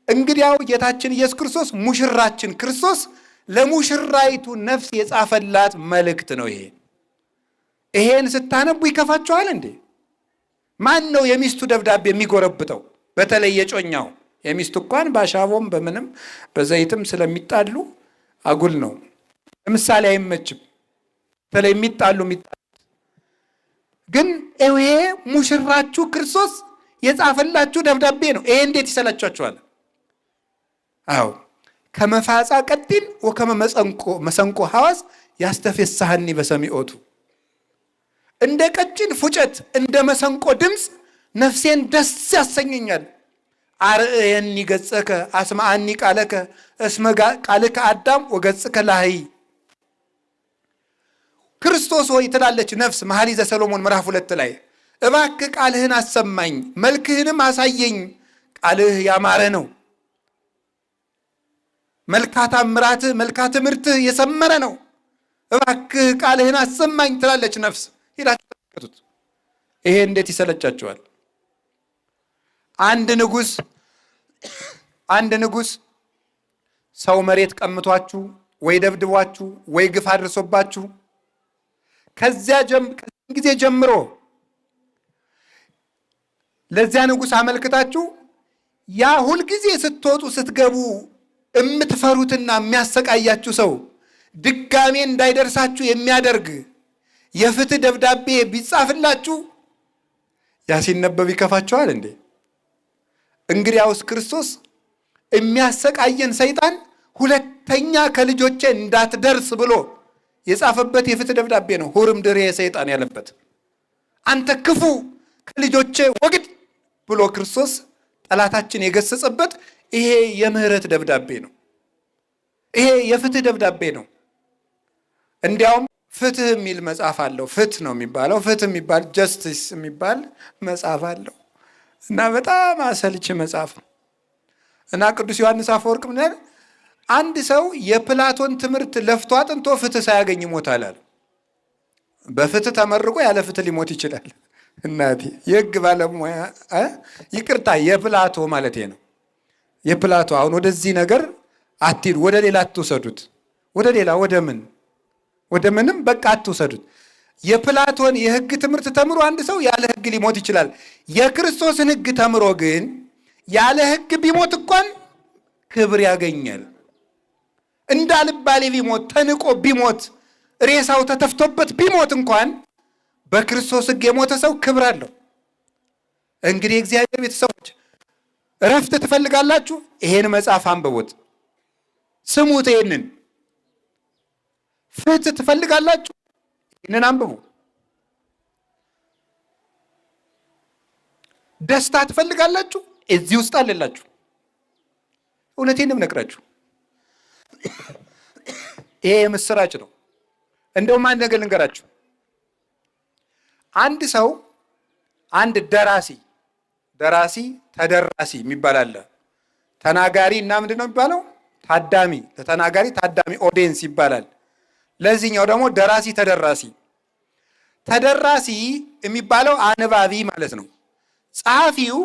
እንግዲያው ጌታችን ኢየሱስ ክርስቶስ ሙሽራችን ክርስቶስ ለሙሽራይቱ ነፍስ የጻፈላት መልእክት ነው ይሄ። ይሄን ስታነቡ ይከፋችኋል እንዴ? ማን ነው የሚስቱ ደብዳቤ የሚጎረብጠው? በተለይ የጮኛው። የሚስቱ እንኳን በአሻቦም በምንም በዘይትም ስለሚጣሉ አጉል ነው። ለምሳሌ አይመችም። በተለይ የሚጣሉ ግን ይሄ ሙሽራችሁ ክርስቶስ የጻፈላችሁ ደብዳቤ ነው። ይሄ እንዴት ይሰላችኋል? አዎ ከመፋጻ ቀጢን ወከመ መሰንቆ ሐዋስ ያስተፌሳህኒ በሰሚዖቱ፣ እንደ ቀጭን ፉጨት እንደ መሰንቆ ድምፅ ነፍሴን ደስ ያሰኘኛል። አርእየኒ ገጸከ አስማአኒ ቃለከ እስመ ቃልከ አዳም ወገጽከ ላህይ። ክርስቶስ ሆይ ትላለች ነፍስ መኃልየ ዘሰሎሞን ምዕራፍ 2 ላይ እባክህ ቃልህን አሰማኝ፣ መልክህንም አሳየኝ። ቃልህ ያማረ ነው፣ መልካ ታምራትህ መልካ ትምህርትህ የሰመረ ነው። እባክህ ቃልህን አሰማኝ ትላለች ነፍስ። ሄዳችሁ ተመልከቱት። ይሄ እንዴት ይሰለቻችኋል? አንድ ንጉሥ ሰው መሬት ቀምቷችሁ ወይ ደብድቧችሁ ወይ ግፍ አድርሶባችሁ ከዚያ ጊዜ ጀምሮ ለዚያ ንጉሥ አመልክታችሁ ያ ሁልጊዜ ስትወጡ ስትገቡ የምትፈሩትና የሚያሰቃያችሁ ሰው ድጋሜ እንዳይደርሳችሁ የሚያደርግ የፍትህ ደብዳቤ ቢጻፍላችሁ ያ ሲነበብ ይከፋችኋል እንዴ? እንግዲያውስ ክርስቶስ የሚያሰቃየን ሰይጣን ሁለተኛ ከልጆቼ እንዳትደርስ ብሎ የጻፈበት የፍትህ ደብዳቤ ነው። ሁርም ድሬ ሰይጣን ያለበት አንተ ክፉ ከልጆቼ ወግድ ብሎ ክርስቶስ ጠላታችን የገሰጸበት ይሄ የምህረት ደብዳቤ ነው። ይሄ የፍትህ ደብዳቤ ነው። እንዲያውም ፍትህ የሚል መጽሐፍ አለው። ፍትህ ነው የሚባለው። ፍትህ የሚባል ጀስቲስ የሚባል መጽሐፍ አለው እና በጣም አሰልች መጽሐፍ ነው እና ቅዱስ ዮሐንስ አፈወርቅ ምን ያለ አንድ ሰው የፕላቶን ትምህርት ለፍቶ አጥንቶ ፍትህ ሳያገኝ ይሞታል አለ። በፍትህ ተመርቆ ያለ ፍትህ ሊሞት ይችላል። እናቴ የህግ ባለሙያ ይቅርታ፣ የፕላቶ ማለት ነው። የፕላቶ አሁን ወደዚህ ነገር አትሂዱ፣ ወደ ሌላ አትውሰዱት። ወደ ሌላ ወደ ምንም በቃ አትውሰዱት። የፕላቶን የህግ ትምህርት ተምሮ አንድ ሰው ያለ ህግ ሊሞት ይችላል። የክርስቶስን ህግ ተምሮ ግን ያለ ህግ ቢሞት እንኳን ክብር ያገኛል። እንዳልባሌ ቢሞት፣ ተንቆ ቢሞት፣ ሬሳው ተተፍቶበት ቢሞት እንኳን በክርስቶስ ህግ የሞተ ሰው ክብር አለው። እንግዲህ እግዚአብሔር ቤተሰቦች እረፍት ትፈልጋላችሁ? ይሄን መጽሐፍ አንብቡት፣ ስሙት። ይሄንን ፍትህ ትፈልጋላችሁ? ይሄንን አንብቡ። ደስታ ትፈልጋላችሁ? እዚህ ውስጥ አለላችሁ። እውነቴን ነው የምነግራችሁ። ይሄ የምስራች ነው። እንደውም አንድ ነገር ልንገራችሁ። አንድ ሰው አንድ ደራሲ ተደራሲ የሚባል አለ። ተናጋሪ እና ምንድን ነው የሚባለው? ታዳሚ። ለተናጋሪ ታዳሚ ኦዲየንስ ይባላል። ለዚህኛው ደግሞ ደራሲ ተደራሲ። ተደራሲ የሚባለው አንባቢ ማለት ነው። ጸሐፊው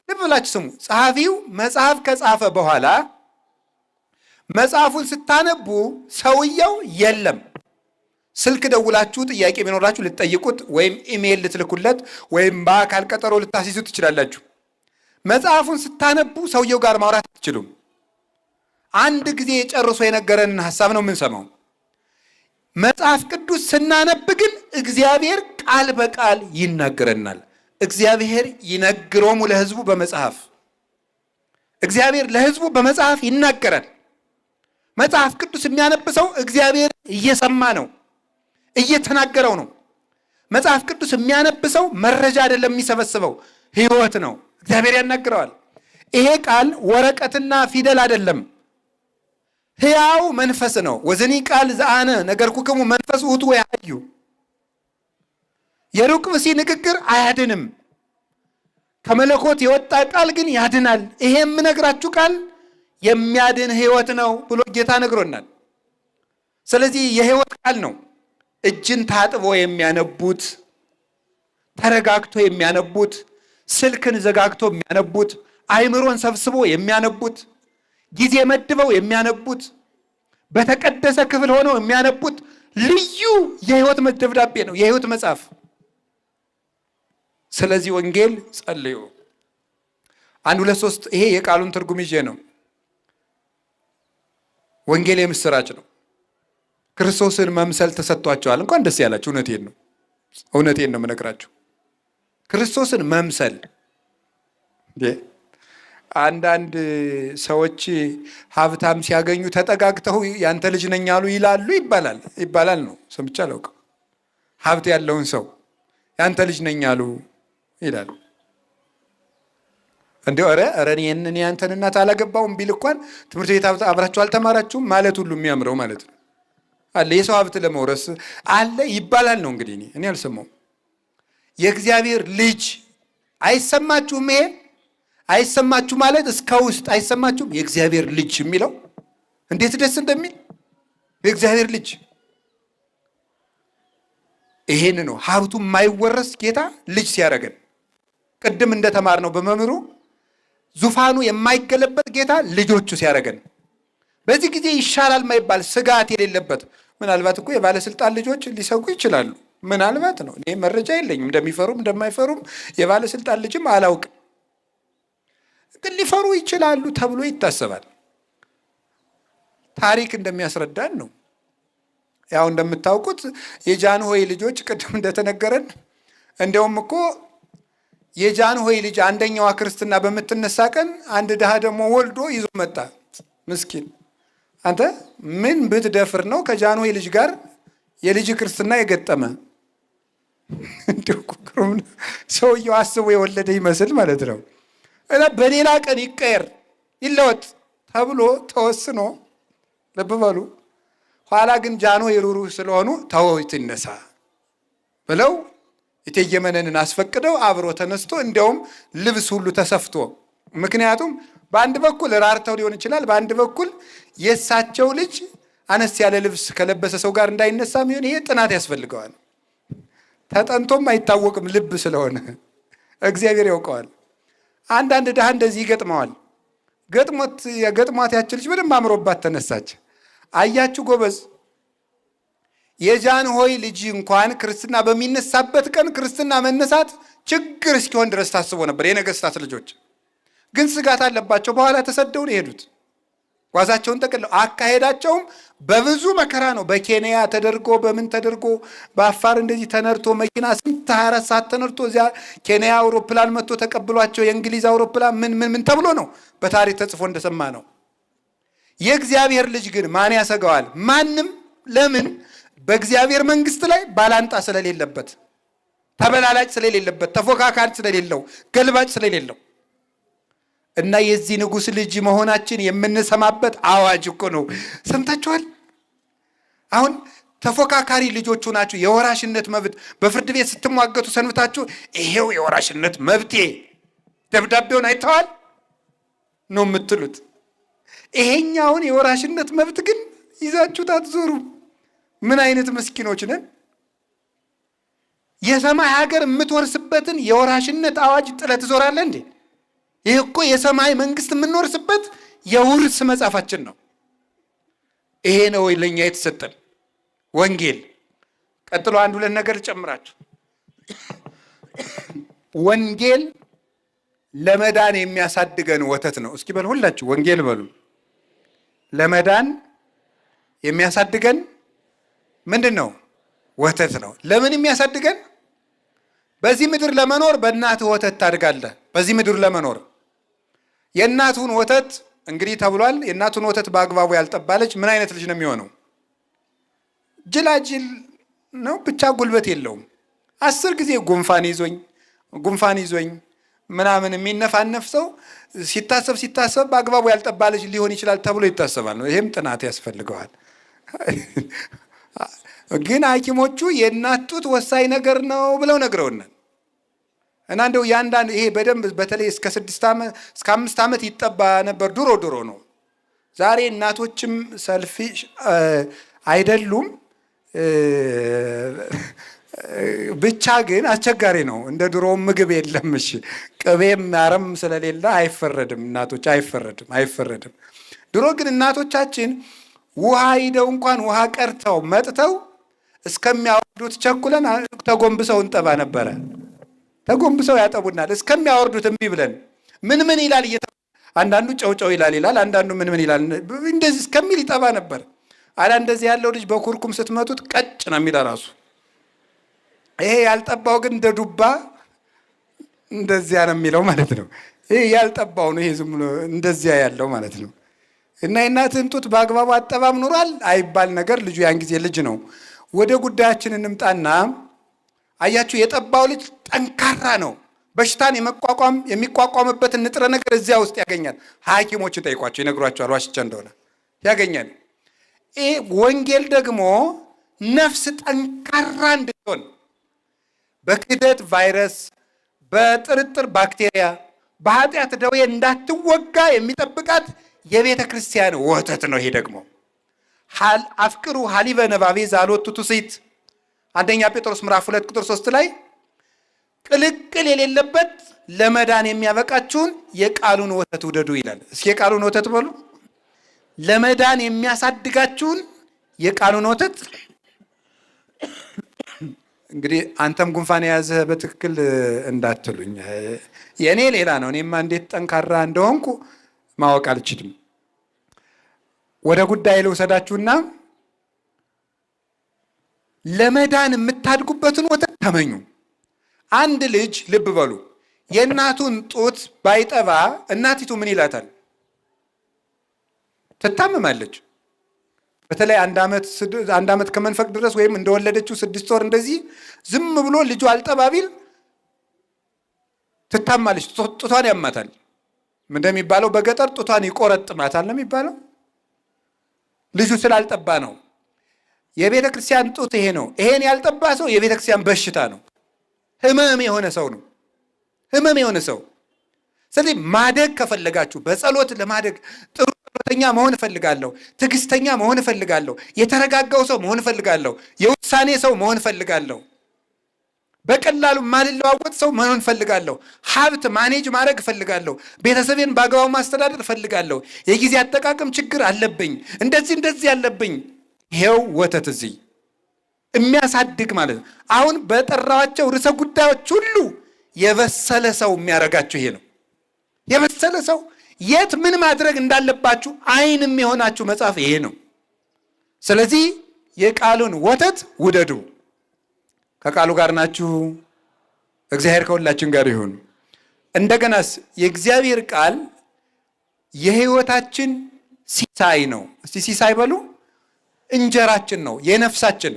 ልብ ብላችሁ ስሙ። ጸሐፊው መጽሐፍ ከጻፈ በኋላ መጽሐፉን ስታነቡ ሰውየው የለም። ስልክ ደውላችሁ ጥያቄ ቢኖራችሁ ልትጠይቁት ወይም ኢሜይል ልትልኩለት ወይም በአካል ቀጠሮ ልታስይዙት ትችላላችሁ። መጽሐፉን ስታነቡ ሰውየው ጋር ማውራት አትችሉም። አንድ ጊዜ ጨርሶ የነገረንን ሐሳብ ነው የምንሰማው። መጽሐፍ ቅዱስ ስናነብ ግን እግዚአብሔር ቃል በቃል ይናገረናል። እግዚአብሔር ይነግሮሙ ለሕዝቡ በመጽሐፍ እግዚአብሔር ለሕዝቡ በመጽሐፍ ይናገራል። መጽሐፍ ቅዱስ የሚያነብ ሰው እግዚአብሔር እየሰማ ነው፣ እየተናገረው ነው። መጽሐፍ ቅዱስ የሚያነብ ሰው መረጃ አይደለም የሚሰበስበው፣ ሕይወት ነው። እግዚአብሔር ያናግረዋል። ይሄ ቃል ወረቀትና ፊደል አይደለም፣ ሕያው መንፈስ ነው። ወዘኒ ቃል ዘአነ ነገርኩክሙ መንፈስ ውእቱ ወያሕዩ። የሩቅ ብእሲ ንግግር አያድንም፣ ከመለኮት የወጣ ቃል ግን ያድናል። ይሄ የምነግራችሁ ቃል የሚያድን ሕይወት ነው ብሎ ጌታ ነግሮናል። ስለዚህ የሕይወት ቃል ነው። እጅን ታጥቦ የሚያነቡት፣ ተረጋግቶ የሚያነቡት፣ ስልክን ዘጋግቶ የሚያነቡት፣ አይምሮን ሰብስቦ የሚያነቡት፣ ጊዜ መድበው የሚያነቡት፣ በተቀደሰ ክፍል ሆነው የሚያነቡት ልዩ የሕይወት ደብዳቤ ነው፣ የሕይወት መጽሐፍ። ስለዚህ ወንጌል ጸልዩ። 1 2 3 ይሄ የቃሉን ትርጉም ይዤ ነው። ወንጌል የምስራች ነው። ክርስቶስን መምሰል ተሰጥቷቸዋል። እንኳን ደስ ያላችሁ። እውነቴን ነው የምነግራችሁ። ክርስቶስን መምሰል አንዳንድ ሰዎች ሀብታም ሲያገኙ ተጠጋግተው ያንተ ልጅ ነኝ አሉ ይላሉ ይባላል ነው ሰምቼ አላውቅም። ሀብት ያለውን ሰው ያንተ ልጅ ነኝ አሉ ይላሉ። እንዴ ኧረ እኔ ያንተን እናት አላገባውም ቢል እንኳን ትምህርት ቤት አብራችሁ አልተማራችሁም ማለት ሁሉ የሚያምረው ማለት ነው አለ። የሰው ሀብት ለመውረስ አለ ይባላል ነው እንግዲህ እኔ አልሰማውም። የእግዚአብሔር ልጅ አይሰማችሁም? ይሄ አይሰማችሁ ማለት እስከ ውስጥ አይሰማችሁም? የእግዚአብሔር ልጅ የሚለው እንዴት ደስ እንደሚል የእግዚአብሔር ልጅ። ይሄን ነው ሀብቱ የማይወረስ ጌታ ልጅ ሲያደርገን። ቅድም እንደተማርነው በመምሩ ዙፋኑ የማይገለበጥ ጌታ ልጆቹ ሲያደርገን፣ በዚህ ጊዜ ይሻላል ማይባል ስጋት የሌለበት። ምናልባት እኮ የባለስልጣን ልጆች ሊሰጉ ይችላሉ። ምናልባት ነው፣ እኔ መረጃ የለኝም እንደሚፈሩም እንደማይፈሩም የባለስልጣን ልጅም አላውቅም። ግን ሊፈሩ ይችላሉ ተብሎ ይታሰባል። ታሪክ እንደሚያስረዳን ነው። ያው እንደምታውቁት የጃንሆይ ልጆች ቅድም እንደተነገረን እንደውም እኮ የጃንሆይ ልጅ አንደኛዋ ክርስትና በምትነሳ ቀን አንድ ድሃ ደግሞ ወልዶ ይዞ መጣ። ምስኪን አንተ ምን ብትደፍር ነው ከጃንሆይ ልጅ ጋር የልጅ ክርስትና የገጠመ? ሰውየው አስቦ የወለደ ይመስል ማለት ነው። እና በሌላ ቀን ይቀየር ይለወጥ ተብሎ ተወስኖ ልብ በሉ። ኋላ ግን ጃንሆይ ሩሩህ ስለሆኑ ተውት ይነሳ ብለው እቴጌ መነንን አስፈቅደው አብሮ ተነስቶ እንዲያውም ልብስ ሁሉ ተሰፍቶ፣ ምክንያቱም በአንድ በኩል ራርተው ሊሆን ይችላል፣ በአንድ በኩል የእሳቸው ልጅ አነስ ያለ ልብስ ከለበሰ ሰው ጋር እንዳይነሳ የሚሆን ይሄ ጥናት ያስፈልገዋል። ተጠንቶም አይታወቅም ልብ ስለሆነ እግዚአብሔር ያውቀዋል። አንዳንድ ድሃ እንደዚህ ይገጥመዋል። ገጥሟት ያች ልጅ በደንብ አምሮባት ተነሳች። አያችሁ ጎበዝ፣ የጃንሆይ ልጅ እንኳን ክርስትና በሚነሳበት ቀን ክርስትና መነሳት ችግር እስኪሆን ድረስ ታስቦ ነበር። የነገስታት ልጆች ግን ስጋት አለባቸው። በኋላ ተሰደው ነው የሄዱት። ጓዛቸውን ጠቅልለው አካሄዳቸውም በብዙ መከራ ነው። በኬንያ ተደርጎ በምን ተደርጎ በአፋር እንደዚህ ተነርቶ መኪና ስንት 24 ሰዓት ተነርቶ እዚያ ኬንያ አውሮፕላን መጥቶ ተቀብሏቸው የእንግሊዝ አውሮፕላን ምን ተብሎ ነው በታሪክ ተጽፎ እንደሰማ ነው። የእግዚአብሔር ልጅ ግን ማን ያሰጋዋል? ማንም። ለምን? በእግዚአብሔር መንግስት ላይ ባላንጣ ስለሌለበት፣ ተበላላጭ ስለሌለበት፣ ተፎካካሪ ስለሌለው፣ ገልባጭ ስለሌለው እና የዚህ ንጉሥ ልጅ መሆናችን የምንሰማበት አዋጅ እኮ ነው። ሰምታችኋል? አሁን ተፎካካሪ ልጆቹ ናችሁ። የወራሽነት መብት በፍርድ ቤት ስትሟገቱ ሰንብታችሁ ይሄው የወራሽነት መብቴ ደብዳቤውን አይተዋል ነው የምትሉት። ይሄኛውን የወራሽነት መብት ግን ይዛችሁት አትዞሩ። ምን አይነት ምስኪኖች ነን! የሰማይ ሀገር የምትወርስበትን የወራሽነት አዋጅ ጥለት ትዞራለህ እንዴ? ይህ እኮ የሰማይ መንግስት የምንወርስበት የውርስ መጽሐፋችን ነው። ይሄ ነው ለኛ የተሰጠን ወንጌል። ቀጥሎ አንድ ሁለት ነገር ጨምራችሁ፣ ወንጌል ለመዳን የሚያሳድገን ወተት ነው። እስኪ በል ሁላችሁ ወንጌል በሉ። ለመዳን የሚያሳድገን ምንድን ነው? ወተት ነው። ለምን የሚያሳድገን? በዚህ ምድር ለመኖር በእናትህ ወተት ታድጋለህ። በዚህ ምድር ለመኖር የእናቱን ወተት እንግዲህ ተብሏል። የእናቱን ወተት በአግባቡ ያልጠባለች ምን አይነት ልጅ ነው የሚሆነው? ጅላጅል ነው፣ ብቻ ጉልበት የለውም። 10 ጊዜ ጉንፋን ይዞኝ ምናምን የሚነፋነፍ ሰው ሲታሰብ በአግባቡ ያልጠባለች ሊሆን ይችላል ተብሎ ይታሰባል ነው። ይሄም ጥናት ያስፈልገዋል። ግን ሐኪሞቹ የእናት ጡት ወሳኝ ነገር ነው ብለው ነግረውናል። እና እንደው ያንዳንድ ይሄ በደንብ በተለይ እስከ 5 ዓመት ይጠባ ነበር ድሮ ነው። ዛሬ እናቶችም ሰልፊሽ አይደሉም። ብቻ ግን አስቸጋሪ ነው። እንደ ድሮም ምግብ የለም። እሺ ቅቤም አረም ስለሌለ አይፈረድም። እናቶች አይፈረድም። ድሮ ግን እናቶቻችን ውሃ ሂደው እንኳን ውሃ ቀርተው መጥተው እስከሚያወርዱት ቸኩለን ተጎንብሰው እንጠባ ነበረ። ተጎንብሰው ያጠቡናል እስከሚያወርዱት እምቢ ብለን ምን ይላል አንዳንዱ ጨው ይላል፣ አንዳንዱ ምን ይላል እንደዚህ እስከሚል ይጠባ ነበር። አላ እንደዚህ ያለው ልጅ በኩርኩም ስትመቱት ቀጭ ነው የሚል ራሱ። ይሄ ያልጠባው ግን እንደ ዱባ እንደዚያ ነው የሚለው ማለት ነው። ይሄ ያልጠባው ነው፣ ይሄ ዝም ብሎ እንደዚያ ያለው ማለት ነው። እና የእናትህን ጡት በአግባቡ አጠባም ኑሯል አይባል ነገር። ልጁ ያን ጊዜ ልጅ ነው። ወደ ጉዳያችን እንምጣና አያችሁ፣ የጠባው ልጅ ጠንካራ ነው። በሽታን የሚቋቋምበትን ንጥረ ነገር እዚያ ውስጥ ያገኛል። ሐኪሞችን ጠይቋቸው ይነግሯቸዋል። ዋሽቻ እንደሆነ ያገኛል። ይህ ወንጌል ደግሞ ነፍስ ጠንካራ እንድትሆን በክህደት ቫይረስ፣ በጥርጥር ባክቴሪያ፣ በኃጢአት ደዌ እንዳትወጋ የሚጠብቃት የቤተ ክርስቲያን ወተት ነው። ይሄ ደግሞ አፍቅሩ ሀሊበ ነባቤ ዛሎቱ ትውስት፣ አንደኛ ጴጥሮስ ምዕራፍ 2 ቁጥር 3 ላይ ቅልቅል የሌለበት ለመዳን የሚያበቃችሁን የቃሉን ወተት ውደዱ ይላል። እስኪ የቃሉን ወተት በሉ። ለመዳን የሚያሳድጋችሁን የቃሉን ወተት። እንግዲህ አንተም ጉንፋን የያዘህ በትክክል እንዳትሉኝ፣ የእኔ ሌላ ነው። እኔማ እንዴት ጠንካራ እንደሆንኩ ማወቅ አልችልም። ወደ ጉዳይ ልውሰዳችሁና ለመዳን የምታድጉበትን ወተት ተመኙ። አንድ ልጅ ልብ በሉ፣ የእናቱን ጡት ባይጠባ እናቲቱ ምን ይላታል? ትታመማለች። በተለይ አንድ ዓመት ከመንፈቅ ድረስ ወይም እንደወለደችው 6 ወር እንደዚህ ዝም ብሎ ልጁ አልጠባ ቢል ትታማለች። ጡቷን ያማታል። እንደሚባለው በገጠር ጡቷን ይቆረጥማታል ነው የሚባለው። ልጁ ስላልጠባ ነው። የቤተ ክርስቲያን ጡት ይሄ ነው። ይሄን ያልጠባ ሰው የቤተ ክርስቲያን በሽታ ነው። ህመም የሆነ ሰው ነው። ህመም የሆነ ሰው። ስለዚህ ማደግ ከፈለጋችሁ በጸሎት ለማደግ ጥሩ ጸሎተኛ መሆን እፈልጋለሁ፣ ትዕግስተኛ መሆን እፈልጋለሁ፣ የተረጋጋው ሰው መሆን እፈልጋለሁ፣ የውሳኔ ሰው መሆን እፈልጋለሁ፣ በቀላሉ ማልለዋወጥ ሰው መሆን እፈልጋለሁ፣ ሀብት ማኔጅ ማድረግ እፈልጋለሁ፣ ቤተሰቤን በአግባቡ ማስተዳደር እፈልጋለሁ፣ የጊዜ አጠቃቀም ችግር አለብኝ፣ እንደዚህ ያለብኝ። ይሄው ወተት እዚህ የሚያሳድግ ማለት ነው። አሁን በጠራዋቸው ርዕሰ ጉዳዮች ሁሉ የበሰለ ሰው የሚያደርጋችሁ ይሄ ነው። የበሰለ ሰው የት ምን ማድረግ እንዳለባችሁ አይን የሚሆናችሁ መጽሐፍ ይሄ ነው። ስለዚህ የቃሉን ወተት ውደዱ። ከቃሉ ጋር ናችሁ። እግዚአብሔር ከሁላችን ጋር ይሁን። እንደገናስ የእግዚአብሔር ቃል የህይወታችን ሲሳይ ነው። እስቲ ሲሳይ በሉ። እንጀራችን ነው፣ የነፍሳችን።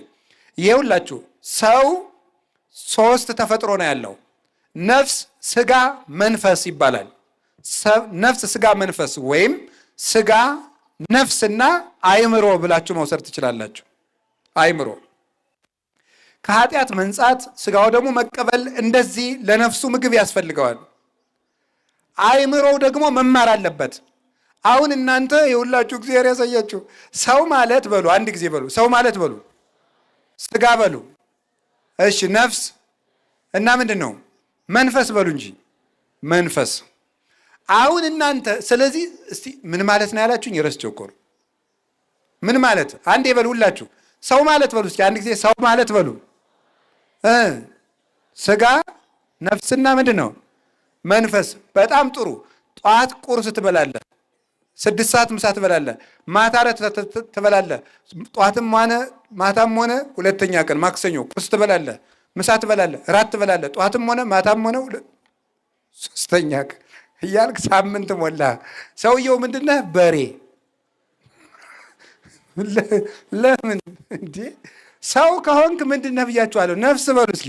ይኸውላችሁ ሰው 3 ተፈጥሮ ነው ያለው። ነፍስ፣ ስጋ፣ መንፈስ ይባላል። ነፍስ፣ ስጋ፣ መንፈስ ወይም ስጋ፣ ነፍስና አእምሮ ብላችሁ መውሰድ ትችላላችሁ። አእምሮ ከኃጢአት መንጻት፣ ስጋው ደግሞ መቀበል፣ እንደዚህ ለነፍሱ ምግብ ያስፈልገዋል። አእምሮው ደግሞ መማር አለበት። አሁን እናንተ የሁላችሁ እግዚአብሔር ያሳያችሁ። ሰው ማለት በሉ፣ አንድ ጊዜ በሉ፣ ሰው ማለት በሉ፣ ስጋ በሉ፣ እሺ፣ ነፍስ እና ምንድን ነው መንፈስ በሉ እንጂ መንፈስ። አሁን እናንተ ስለዚህ እስቲ ምን ማለት ነው ያላችሁኝ? የረስቸው እኮ ነው። ምን ማለት አንዴ በሉ ሁላችሁ። ሰው ማለት በሉ እስኪ አንድ ጊዜ ሰው ማለት በሉ። ስጋ ነፍስና ምንድን ነው መንፈስ። በጣም ጥሩ። ጠዋት ቁርስ ትበላለህ፣ 6 ሰዓት ምሳ ትበላለህ፣ ማታ እራት ትበላለህ። ጠዋትም ሆነ ማታም ሆነ ሁለተኛ ቀን ማክሰኞ ቁርስ ትበላለህ፣ ምሳ ትበላለህ፣ እራት ትበላለህ። ጠዋትም ሆነ ማታም ሆነ ሶስተኛ ቀን እያልክ ሳምንት ሞላ። ሰውየው ምንድነህ? በሬ። ለምን እንዴ? ሰው ከሆንክ ምንድነህ ብያችኋለሁ። ነፍስ በሉ እስኪ።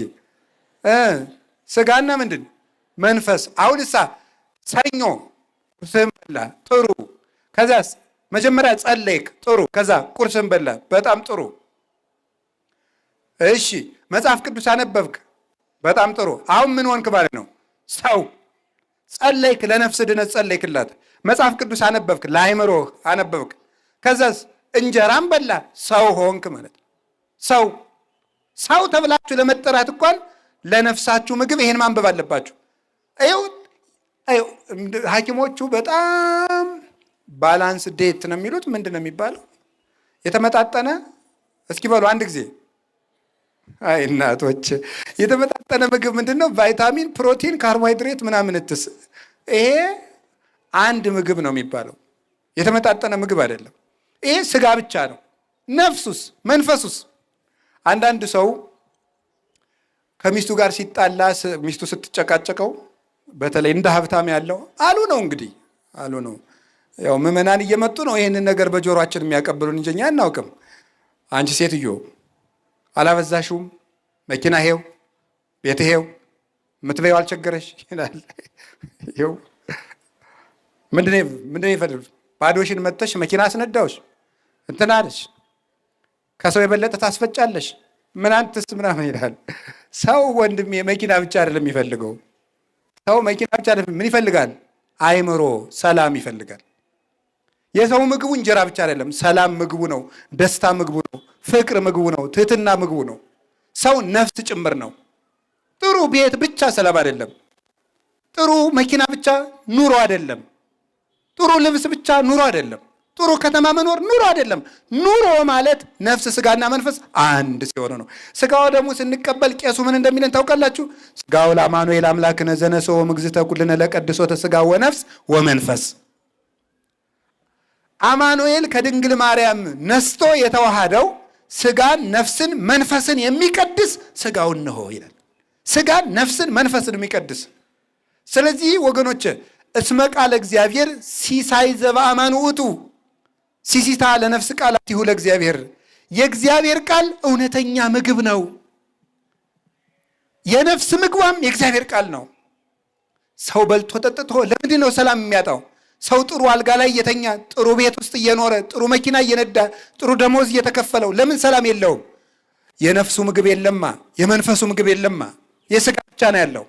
ስጋና ምንድን መንፈስ። አሁን እሳ ሰኞ ቁርስህን በላ፣ ጥሩ። ከዛስ መጀመሪያ ጸለይክ፣ ጥሩ። ከዛ ቁርስህን በላ፣ በጣም ጥሩ። እሺ መጽሐፍ ቅዱስ አነበብክ፣ በጣም ጥሩ። አሁን ምን ሆንክ ማለት ነው? ሰው። ጸለይክ፣ ለነፍስ ድነት ጸለይክላት። መጽሐፍ ቅዱስ አነበብክ፣ ለአእምሮህ አነበብክ። ከዛስ እንጀራም በላ፣ ሰው ሆንክ ማለት ነው። ሰው ተብላችሁ ለመጠራት እንኳን ለነፍሳችሁ ምግብ ይሄን ማንበብ አለባችሁ። ሐኪሞቹ በጣም ባላንስ ዴት ነው የሚሉት። ምንድን ነው የሚባለው? የተመጣጠነ። እስኪ በሉ አንድ ጊዜ። አይ እናቶች፣ የተመጣጠነ ምግብ ምንድን ነው? ቫይታሚን፣ ፕሮቲን፣ ካርቦሃይድሬት ምናምን እትስ። ይሄ አንድ ምግብ ነው የሚባለው። የተመጣጠነ ምግብ አይደለም። ይሄ ስጋ ብቻ ነው። ነፍሱስ መንፈሱስ? አንዳንድ ሰው ከሚስቱ ጋር ሲጣላ ሚስቱ ስትጨቃጨቀው፣ በተለይ እንደ ሀብታም ያለው አሉ ነው እንግዲህ አሉ ነው። ያው ምዕመናን እየመጡ ነው ይህንን ነገር በጆሮአችን የሚያቀብሉን እንጂ እኛ አናውቅም። አንቺ ሴትዮ አላበዛሽውም? መኪና ሄው፣ ቤት ሄው፣ የምትበይው አልቸገረሽ ይላል። ይኸው ምንድን ይፈልግ? ባዶሽን መጥተሽ መኪና አስነዳውሽ እንትን አለሽ፣ ከሰው የበለጠ ታስፈጫለሽ፣ ምናንትስ ምናምን ይላል። ሰው ወንድሜ መኪና ብቻ አይደለም የሚፈልገው። ሰው መኪና ብቻ አይደለም። ምን ይፈልጋል? አእምሮ፣ ሰላም ይፈልጋል። የሰው ምግቡ እንጀራ ብቻ አይደለም። ሰላም ምግቡ ነው። ደስታ ምግቡ ነው። ፍቅር ምግቡ ነው። ትህትና ምግቡ ነው። ሰው ነፍስ ጭምር ነው። ጥሩ ቤት ብቻ ሰላም አይደለም። ጥሩ መኪና ብቻ ኑሮ አይደለም። ጥሩ ልብስ ብቻ ኑሮ አይደለም። ጥሩ ከተማ መኖር ኑሮ አይደለም። ኑሮ ማለት ነፍስ ስጋና መንፈስ አንድ ሲሆኑ ነው። ስጋው ደግሞ ስንቀበል ቄሱ ምን እንደሚለን ታውቃላችሁ? ስጋው ለአማኑኤል አምላክነ ዘነሥኦ እምግዝእተ ኩልነ ለቀድሶተ ስጋ ወነፍስ ወመንፈስ። አማኑኤል ከድንግል ማርያም ነስቶ የተዋሃደው ስጋን፣ ነፍስን፣ መንፈስን የሚቀድስ ስጋውን ነው ይላል። ስጋን፣ ነፍስን፣ መንፈስን የሚቀድስ። ስለዚህ ወገኖች እስመ ቃለ እግዚአብሔር ሲሳይ ዘበአማን ውእቱ ሲሲታ ለነፍስ ቃላቲሁ ለእግዚአብሔር። የእግዚአብሔር ቃል እውነተኛ ምግብ ነው። የነፍስ ምግቧም የእግዚአብሔር ቃል ነው። ሰው በልቶ ጠጥቶ ለምንድን ነው ሰላም የሚያጣው? ሰው ጥሩ አልጋ ላይ እየተኛ ጥሩ ቤት ውስጥ እየኖረ ጥሩ መኪና እየነዳ ጥሩ ደሞዝ እየተከፈለው ለምን ሰላም የለውም? የነፍሱ ምግብ የለማ፣ የመንፈሱ ምግብ የለማ፣ የስጋ ብቻ ነው ያለው።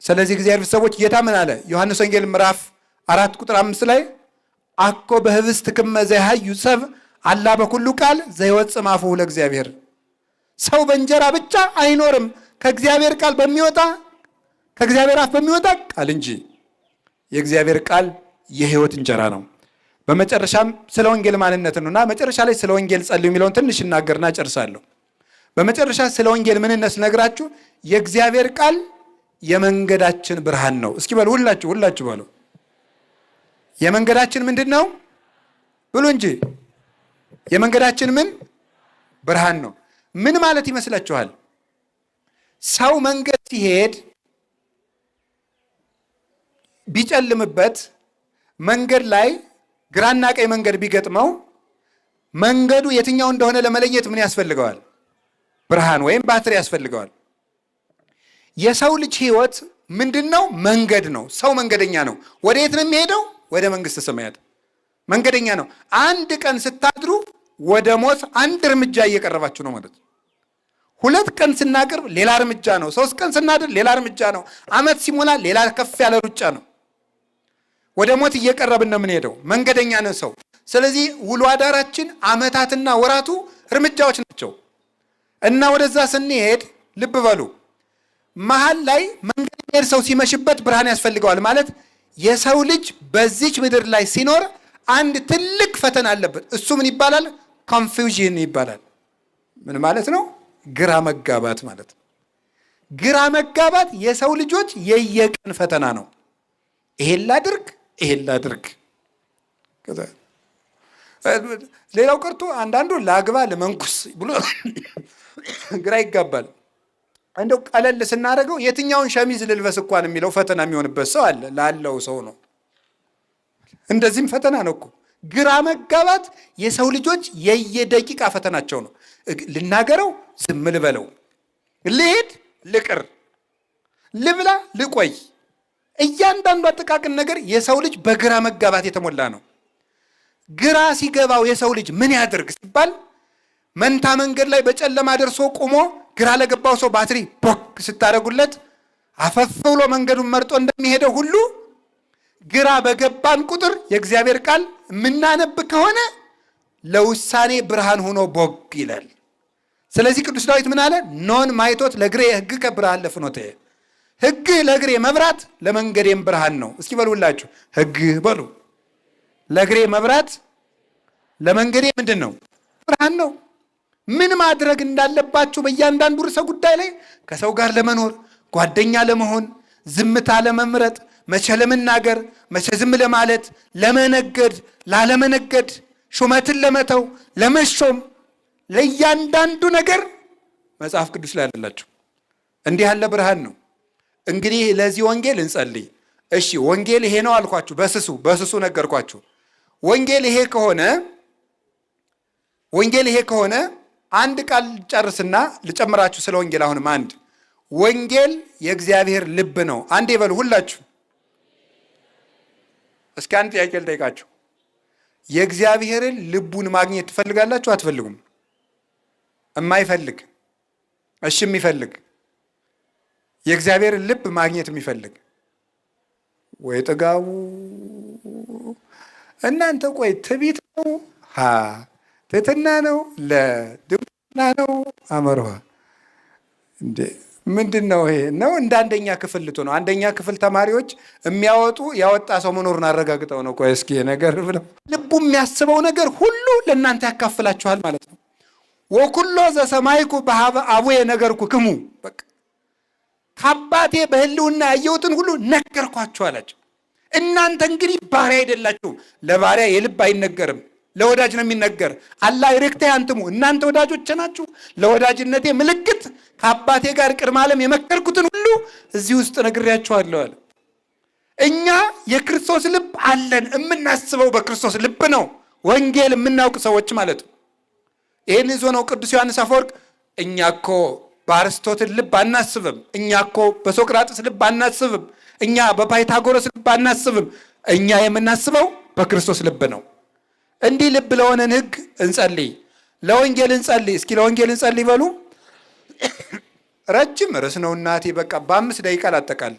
ስለዚህ እግዚአብሔር ሰዎች ጌታ ምን አለ? ዮሐንስ ወንጌል ምዕራፍ 4 ቁጥር 5 ላይ አኮ በህብስትክመ ዘይሃዩ ሰብእ አላ በኩሉ ቃል ዘይወፅእ እምአፉሁ ለእግዚአብሔር። ሰው በእንጀራ ብቻ አይኖርም ከእግዚአብሔር ቃል በሚወጣ ከእግዚአብሔር አፍ በሚወጣ ቃል እንጂ። የእግዚአብሔር ቃል የህይወት እንጀራ ነው። በመጨረሻም ስለ ወንጌል ማንነት ነውና መጨረሻ ላይ ስለ ወንጌል ጸልዩ የሚለውን ትንሽ እናገርና ጨርሳለሁ። በመጨረሻ ስለ ወንጌል ምንነት ነግራችሁ የእግዚአብሔር ቃል የመንገዳችን ብርሃን ነው። እስኪ በሉ ሁላችሁ በሉ። የመንገዳችን ምንድን ነው ብሉ እንጂ። የመንገዳችን ምን ብርሃን ነው። ምን ማለት ይመስላችኋል? ሰው መንገድ ሲሄድ ቢጨልምበት መንገድ ላይ ግራና ቀኝ መንገድ ቢገጥመው መንገዱ የትኛው እንደሆነ ለመለየት ምን ያስፈልገዋል? ብርሃን ወይም ባትሪ ያስፈልገዋል። የሰው ልጅ ህይወት ምንድን ነው? መንገድ ነው። ሰው መንገደኛ ነው። ወደ የት ነው የሚሄደው? ወደ መንግስተ ሰማያት። መንገደኛ ነው። አንድ ቀን ስታድሩ ወደ ሞት አንድ እርምጃ እየቀረባችሁ ነው ማለት ነው። 2 ቀን ስናቅርብ ሌላ እርምጃ ነው። 3 ቀን ስናድር ሌላ እርምጃ ነው። ዓመት ሲሞላ ሌላ ከፍ ያለ ሩጫ ነው። ወደ ሞት እየቀረብን ነው የምንሄደው። መንገደኛ ነው ሰው። ስለዚህ ውሎ አዳራችን ዓመታትና ወራቱ እርምጃዎች ናቸው እና ወደዛ ስንሄድ ልብ በሉ መሀል ላይ መንገድ የሚሄድ ሰው ሲመሽበት ብርሃን ያስፈልገዋል። ማለት የሰው ልጅ በዚች ምድር ላይ ሲኖር አንድ ትልቅ ፈተና አለበት። እሱ ምን ይባላል? ኮንፊውዥን ይባላል። ምን ማለት ነው? ግራ መጋባት ማለት ነው። ግራ መጋባት የሰው ልጆች የየቀን ፈተና ነው። ይሄን ላድርግ። ሌላው ቀርቶ አንዳንዱ ላግባ ለመንኩስ ብሎ ግራ ይጋባል። እንደው ቀለል ስናደርገው የትኛውን ሸሚዝ ልልበስ እንኳን የሚለው ፈተና የሚሆንበት ሰው አለ። ላለው ሰው ነው። እንደዚህም ፈተና ነው እኮ። ግራ መጋባት የሰው ልጆች የየደቂቃ ፈተናቸው ነው። ልናገረው፣ ዝም ልበለው፣ ልሄድ፣ ልቅር፣ ልብላ፣ ልቆይ፣ እያንዳንዱ አጠቃቅን ነገር የሰው ልጅ በግራ መጋባት የተሞላ ነው። ግራ ሲገባው የሰው ልጅ ምን ያድርግ ሲባል መንታ መንገድ ላይ በጨለማ ደርሶ ቆሞ ግራ ለገባው ሰው ባትሪ ቦክ ስታደርጉለት አፈፍ ብሎ መንገዱን መርጦ እንደሚሄደው ሁሉ ግራ በገባን ቁጥር የእግዚአብሔር ቃል የምናነብ ከሆነ ለውሳኔ ብርሃን ሆኖ ቦግ ይላል። ስለዚህ ቅዱስ ዳዊት ምን አለ? ኖን ማይቶት ለእግሬ ሕግከ ብርሃን ለፍኖትየ። ሕግህ ለእግሬ መብራት ለመንገዴም ብርሃን ነው። እስኪ በሉላችሁ ሕግህ በሉ። ለእግሬ መብራት ለመንገዴ ምንድን ነው? ብርሃን ነው። ምን ማድረግ እንዳለባችሁ በእያንዳንዱ ርዕሰ ጉዳይ ላይ ከሰው ጋር ለመኖር ጓደኛ ለመሆን ዝምታ ለመምረጥ መቼ ለመናገር መቼ ዝም ለማለት ለመነገድ ላለመነገድ ሹመትን ለመተው ለመሾም ለእያንዳንዱ ነገር መጽሐፍ ቅዱስ ላይ አለላችሁ። እንዲህ ያለ ብርሃን ነው። እንግዲህ ለዚህ ወንጌል እንጸልይ። እሺ ወንጌል ይሄ ነው አልኳችሁ። በስሱ ነገርኳችሁ። ወንጌል ይሄ ከሆነ አንድ ቃል ጨርስና ልጨምራችሁ ስለ ወንጌል። አሁንም አንድ ወንጌል የእግዚአብሔር ልብ ነው። አንዴ በሉ ሁላችሁ። እስኪ አንድ ጥያቄ ልጠይቃችሁ። የእግዚአብሔርን ልቡን ማግኘት ትፈልጋላችሁ? አትፈልጉም? የማይፈልግ እሺ፣ የሚፈልግ የእግዚአብሔርን ልብ ማግኘት የሚፈልግ ወይ ጥጋቡ እናንተ ቆይ ትዕቢት ነው ትሕትና ነው ነው አመርሃ እንዴ ምንድን ነው ይሄ? ነው እንደ አንደኛ ክፍል ልቶ ነው። አንደኛ ክፍል ተማሪዎች ያወጣ ሰው መኖሩን አረጋግጠው ነው። ቆይ እስኪ ነገር ብለው ልቡ የሚያስበው ነገር ሁሉ ለእናንተ ያካፍላችኋል ማለት ነው። ወኩሎ ዘሰማይኩ በሀበ አቡየ ነገርኩ ክሙ፣ በቃ ከአባቴ በህልውና ያየሁትን ሁሉ ነገርኳችሁ አላቸው። እናንተ እንግዲህ ባሪያ አይደላችሁም። ለባሪያ የልብ አይነገርም፣ ለወዳጅ ነው የሚነገር። አላ ይሬክተ አንትሙ፣ እናንተ ወዳጆች ናችሁ። ለወዳጅነቴ ምልክት ከአባቴ ጋር ቅድመ ዓለም የመከርኩትን ሁሉ እዚህ ውስጥ ነግሬያችኋለሁ አለ። እኛ የክርስቶስ ልብ አለን። የምናስበው በክርስቶስ ልብ ነው። ወንጌል የምናውቅ ሰዎች ማለት ነው። ይህን ይዞ ነው ቅዱስ ዮሐንስ አፈወርቅ እኛ እኮ በአርስቶትል ልብ አናስብም፣ እኛ እኮ በሶቅራጥስ ልብ አናስብም፣ እኛ በፓይታጎረስ ልብ አናስብም፣ እኛ የምናስበው በክርስቶስ ልብ ነው። እንዲህ ልብ ለሆነን ሕግ እንጸልይ፣ ለወንጌል እንጸልይ። እስኪ ለወንጌል እንጸልይ በሉ። ረጅም ርዕስ ነው እናቴ። በቃ በ5 ደቂቃ ላጠቃል።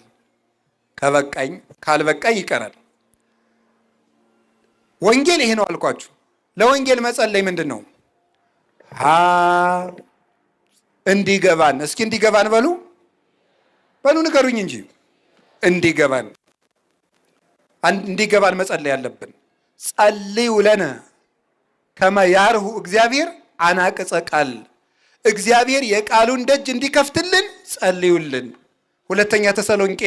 ከበቃኝ ካልበቃኝ ይቀራል። ወንጌል ይሄ ነው አልኳችሁ። ለወንጌል መጸለይ ምንድን ነው? እንዲገባን። እስኪ እንዲገባን በሉ ንገሩኝ እንጂ እንዲገባን መጸለይ ያለብን። ጸልዩ ለነ ከመ ያርሁ እግዚአብሔር አናቅጸ ቃል፣ እግዚአብሔር የቃሉን ደጅ እንዲከፍትልን ጸልዩልን። ሁለተኛ ተሰሎንቄ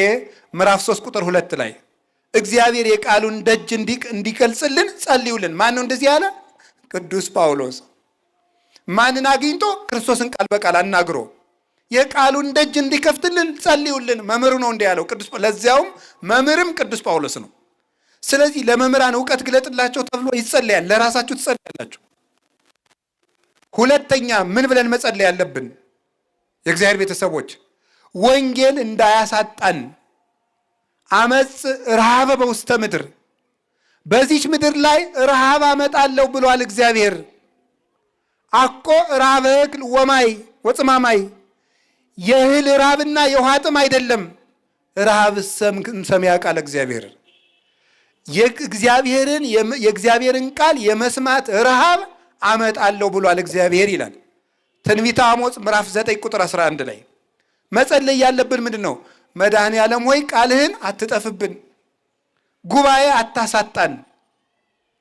ምዕራፍ 3 ቁጥር 2 ላይ እግዚአብሔር የቃሉን ደጅ እንዲገልጽልን ጸልዩልን። ማን ነው እንደዚህ ያለ? ቅዱስ ጳውሎስ። ማንን አግኝቶ? ክርስቶስን ቃል በቃል አናግሮ የቃሉን ደጅ እንዲከፍትልን ጸልዩልን። መምህሩ ነው እንዲህ ያለው ቅዱስ። ለዚያውም መምህርም ቅዱስ ጳውሎስ ነው። ስለዚህ ለመምህራን እውቀት ግለጥላቸው ተብሎ ይጸለያል። ለራሳችሁ ትጸልያላችሁ። ሁለተኛ ምን ብለን መጸለይ ያለብን? የእግዚአብሔር ቤተሰቦች ወንጌል እንዳያሳጣን። አመፅ ረሃበ በውስተ ምድር፣ በዚች ምድር ላይ ረሃብ አመጣለሁ ብሏል እግዚአብሔር። አኮ ረሃበ እክል ወማይ ወጽማማይ፣ የእህል ረሃብና የውሃ ጥም አይደለም። ረሃብ ሰሚያ ቃል እግዚአብሔር፣ የእግዚአብሔርን ቃል የመስማት ረሃብ አመጣለሁ ብሏል እግዚአብሔር ይላል ትንቢተ አሞጽ ምዕራፍ 9 ቁጥር 11 ላይ። መጸለይ ያለብን ምንድን ነው? መድኃኔ ዓለም ሆይ ቃልህን አትጠፍብን፣ ጉባኤ አታሳጣን፣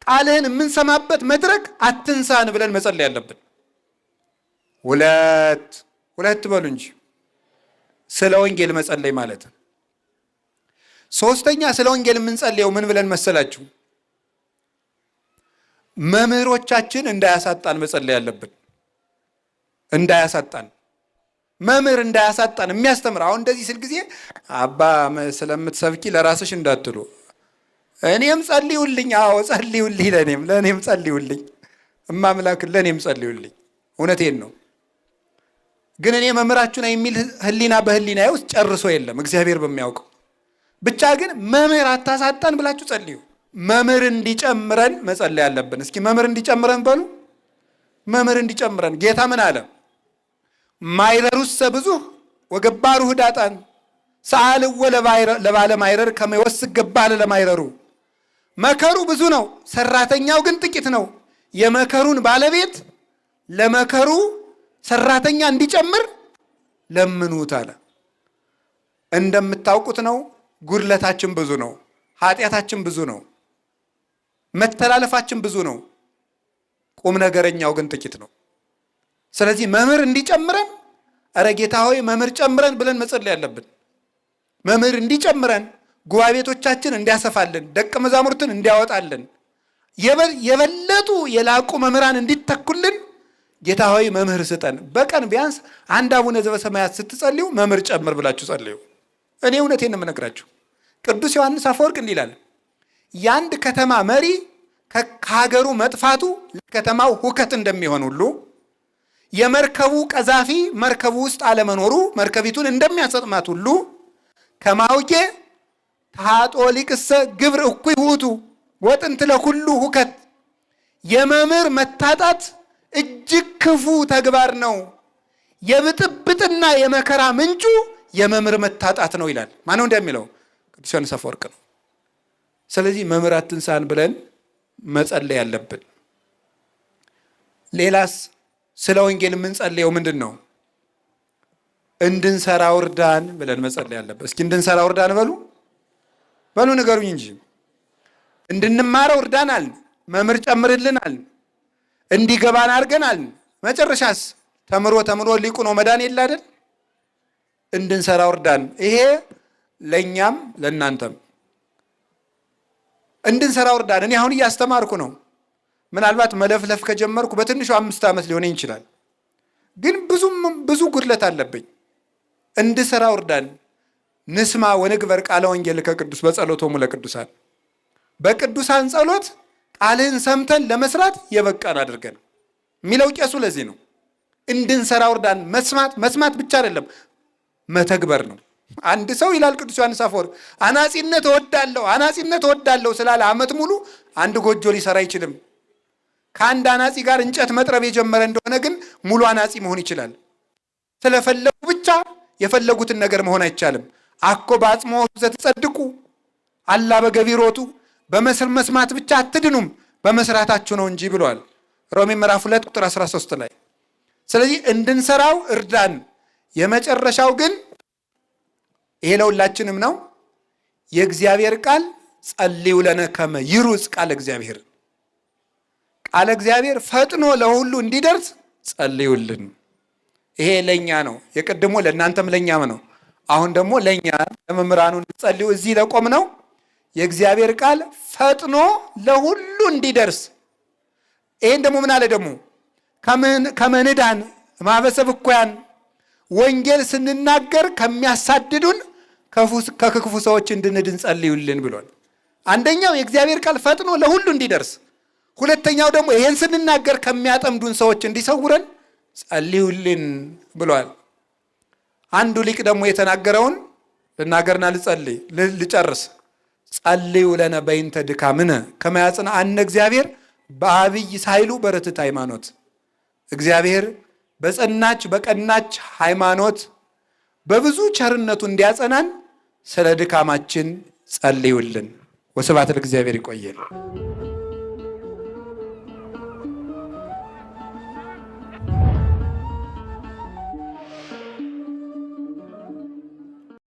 ቃልህን የምንሰማበት መድረክ አትንሳን ብለን መጸለይ ያለብን። ሁለት በሉ እንጂ ስለ ወንጌል መጸለይ ማለት። ሶስተኛ ስለ ወንጌል የምንጸልየው ምን ብለን መሰላችሁ? መምህሮቻችን እንዳያሳጣን መጸለይ ያለብን። እንዳያሳጣን፣ መምህር እንዳያሳጣን የሚያስተምር። አሁን እንደዚህ ስል ጊዜ አባ ስለምትሰብኪ ለራስሽ እንዳትሉ፣ እኔም ጸልዩልኝ። አዎ ጸልዩልኝ፣ ለእኔም ጸልዩልኝ፣ እማምላክ ለእኔም ጸልዩልኝ። እውነቴን ነው። ግን እኔ መምህራችሁ ነኝ የሚል ህሊና በህሊናዬ ውስጥ ጨርሶ የለም፣ እግዚአብሔር በሚያውቀው ብቻ። ግን መምህር አታሳጣን ብላችሁ ጸልዩ። መምህር እንዲጨምረን መጸለይ ያለብን። እስኪ መምህር እንዲጨምረን በሉ። መምህር እንዲጨምረን። ጌታ ምን አለ? ማይረሩሰ ብዙኅ ወገባሩ ህዳጣን ሰአልወ ለባለ ማይረር ከመ ይወስክ ገባለ ለማይረሩ። መከሩ ብዙ ነው፣ ሰራተኛው ግን ጥቂት ነው። የመከሩን ባለቤት ለመከሩ ሰራተኛ እንዲጨምር ለምኑት አለ። እንደምታውቁት ነው፣ ጉድለታችን ብዙ ነው፣ ኃጢአታችን ብዙ ነው፣ መተላለፋችን ብዙ ነው። ቁም ነገረኛው ግን ጥቂት ነው። ስለዚህ መምህር እንዲጨምረን፣ እረ ጌታ ሆይ መምህር ጨምረን ብለን መጸለይ ያለብን። መምህር እንዲጨምረን፣ ጉባኤ ቤቶቻችን እንዲያሰፋልን፣ ደቀ መዛሙርትን እንዲያወጣልን፣ የበለጡ የላቁ መምህራን እንዲተኩልን ጌታ ሆይ መምህር ስጠን። በቀን ቢያንስ አንድ አቡነ ዘበሰማያት ስትጸልዩ መምህር ጨምር ብላችሁ ጸልዩ። እኔ እውነቴን ነው የምነግራችሁ። ቅዱስ ዮሐንስ አፈወርቅ እንዲህ ይላል፣ የአንድ ከተማ መሪ ከሀገሩ መጥፋቱ ለከተማው ሁከት እንደሚሆን ሁሉ የመርከቡ ቀዛፊ መርከቡ ውስጥ አለመኖሩ መርከቢቱን እንደሚያሰጥማት ሁሉ ከማውቄ ታጦ ሊቅሰ ግብር እኩይ ውእቱ ወጥንት ለኩሉ ሁከት፣ የመምህር መታጣት እጅግ ክፉ ተግባር ነው። የብጥብጥና የመከራ ምንጩ የመምህር መታጣት ነው ይላል። ማነው እንደሚለው? ቅዱስ ዮሐንስ አፈወርቅ ነው። ስለዚህ መምህር አትንሳን ብለን መጸለይ ያለብን። ሌላስ ስለ ወንጌል የምንጸልየው ምንድን ነው? እንድንሰራ እርዳን ብለን መጸለይ አለበት። እስኪ እንድንሰራ እርዳን በሉ ንገሩኝ እንጂ። እንድንማረው እርዳን አልን፣ መምህር ጨምርልን አልን፣ እንዲገባን አድርገን አልን። መጨረሻስ ተምሮ ሊቁ ነው መዳን የለ አይደል? እንድንሰራ እርዳን። ይሄ ለእኛም ለእናንተም እንድንሰራ እርዳን። እኔ አሁን እያስተማርኩ ነው። ምናልባት መለፍለፍ ከጀመርኩ በትንሹ 5 ዓመት ሊሆነኝ ይችላል። ግን ብዙ ጉድለት አለብኝ። እንድሰራ እርዳን። ንስማ ወንግበር ቃለ ወንጌል ከቅዱስ በጸሎቶሙ ለቅዱሳን። በቅዱሳን ጸሎት ቃልህን ሰምተን ለመስራት የበቃን አድርገን የሚለው ቄሱ ለዚህ ነው። እንድንሰራ እርዳን። መስማት ብቻ አይደለም መተግበር ነው። አንድ ሰው ይላል ቅዱስ ዮሐንስ አፈወርቅ አናጺነት እወዳለሁ ስላለ ዓመት ሙሉ አንድ ጎጆ ሊሰራ አይችልም። ከአንድ አናጺ ጋር እንጨት መጥረብ የጀመረ እንደሆነ ግን ሙሉ አናጺ መሆን ይችላል። ስለፈለጉ ብቻ የፈለጉትን ነገር መሆን አይቻልም። አኮ በአጽምዖቱ ዘትጸድቁ አላ በገቢሮቱ፣ በመስማት ብቻ አትድኑም በመስራታችሁ ነው እንጂ ብሏል ሮሜ ምዕራፍ 2 ቁጥር 13 ላይ። ስለዚህ እንድንሰራው እርዳን። የመጨረሻው ግን ይሄ ለሁላችንም ነው። የእግዚአብሔር ቃል ጸልዩ ለነ ከመ ይሩጽ ቃለ እግዚአብሔር፣ ቃለ እግዚአብሔር ፈጥኖ ለሁሉ እንዲደርስ ጸልዩልን። ይሄ ለኛ ነው። የቀድሞ ለእናንተም ለኛም ነው። አሁን ደግሞ ለኛ ለመምህራኑ እንጸልዩ እዚህ ለቆም ነው። የእግዚአብሔር ቃል ፈጥኖ ለሁሉ እንዲደርስ። ይሄን ደግሞ ምን አለ ደግሞ ከመንዳን ማበሰብ እኮያን ወንጌል ስንናገር ከሚያሳድዱን ከክፉ ሰዎች እንድንድን ጸልዩልን ብሏል። አንደኛው የእግዚአብሔር ቃል ፈጥኖ ለሁሉ እንዲደርስ፣ ሁለተኛው ደግሞ ይሄን ስንናገር ከሚያጠምዱን ሰዎች እንዲሰውረን ጸልዩልን ብሏል። አንዱ ሊቅ ደግሞ የተናገረውን ልናገርና ልጨርስ። ጸልዩ ለነ በይንተ ድካምነ ከመ ያጽንዓነ እግዚአብሔር በአብይ ሳይሉ በርትዕት ሃይማኖት። እግዚአብሔር በቀናች ሃይማኖት በብዙ ቸርነቱ እንዲያጸናን ስለ ድካማችን ጸልዩልን። ወስብሐት ለእግዚአብሔር። ይቆየን።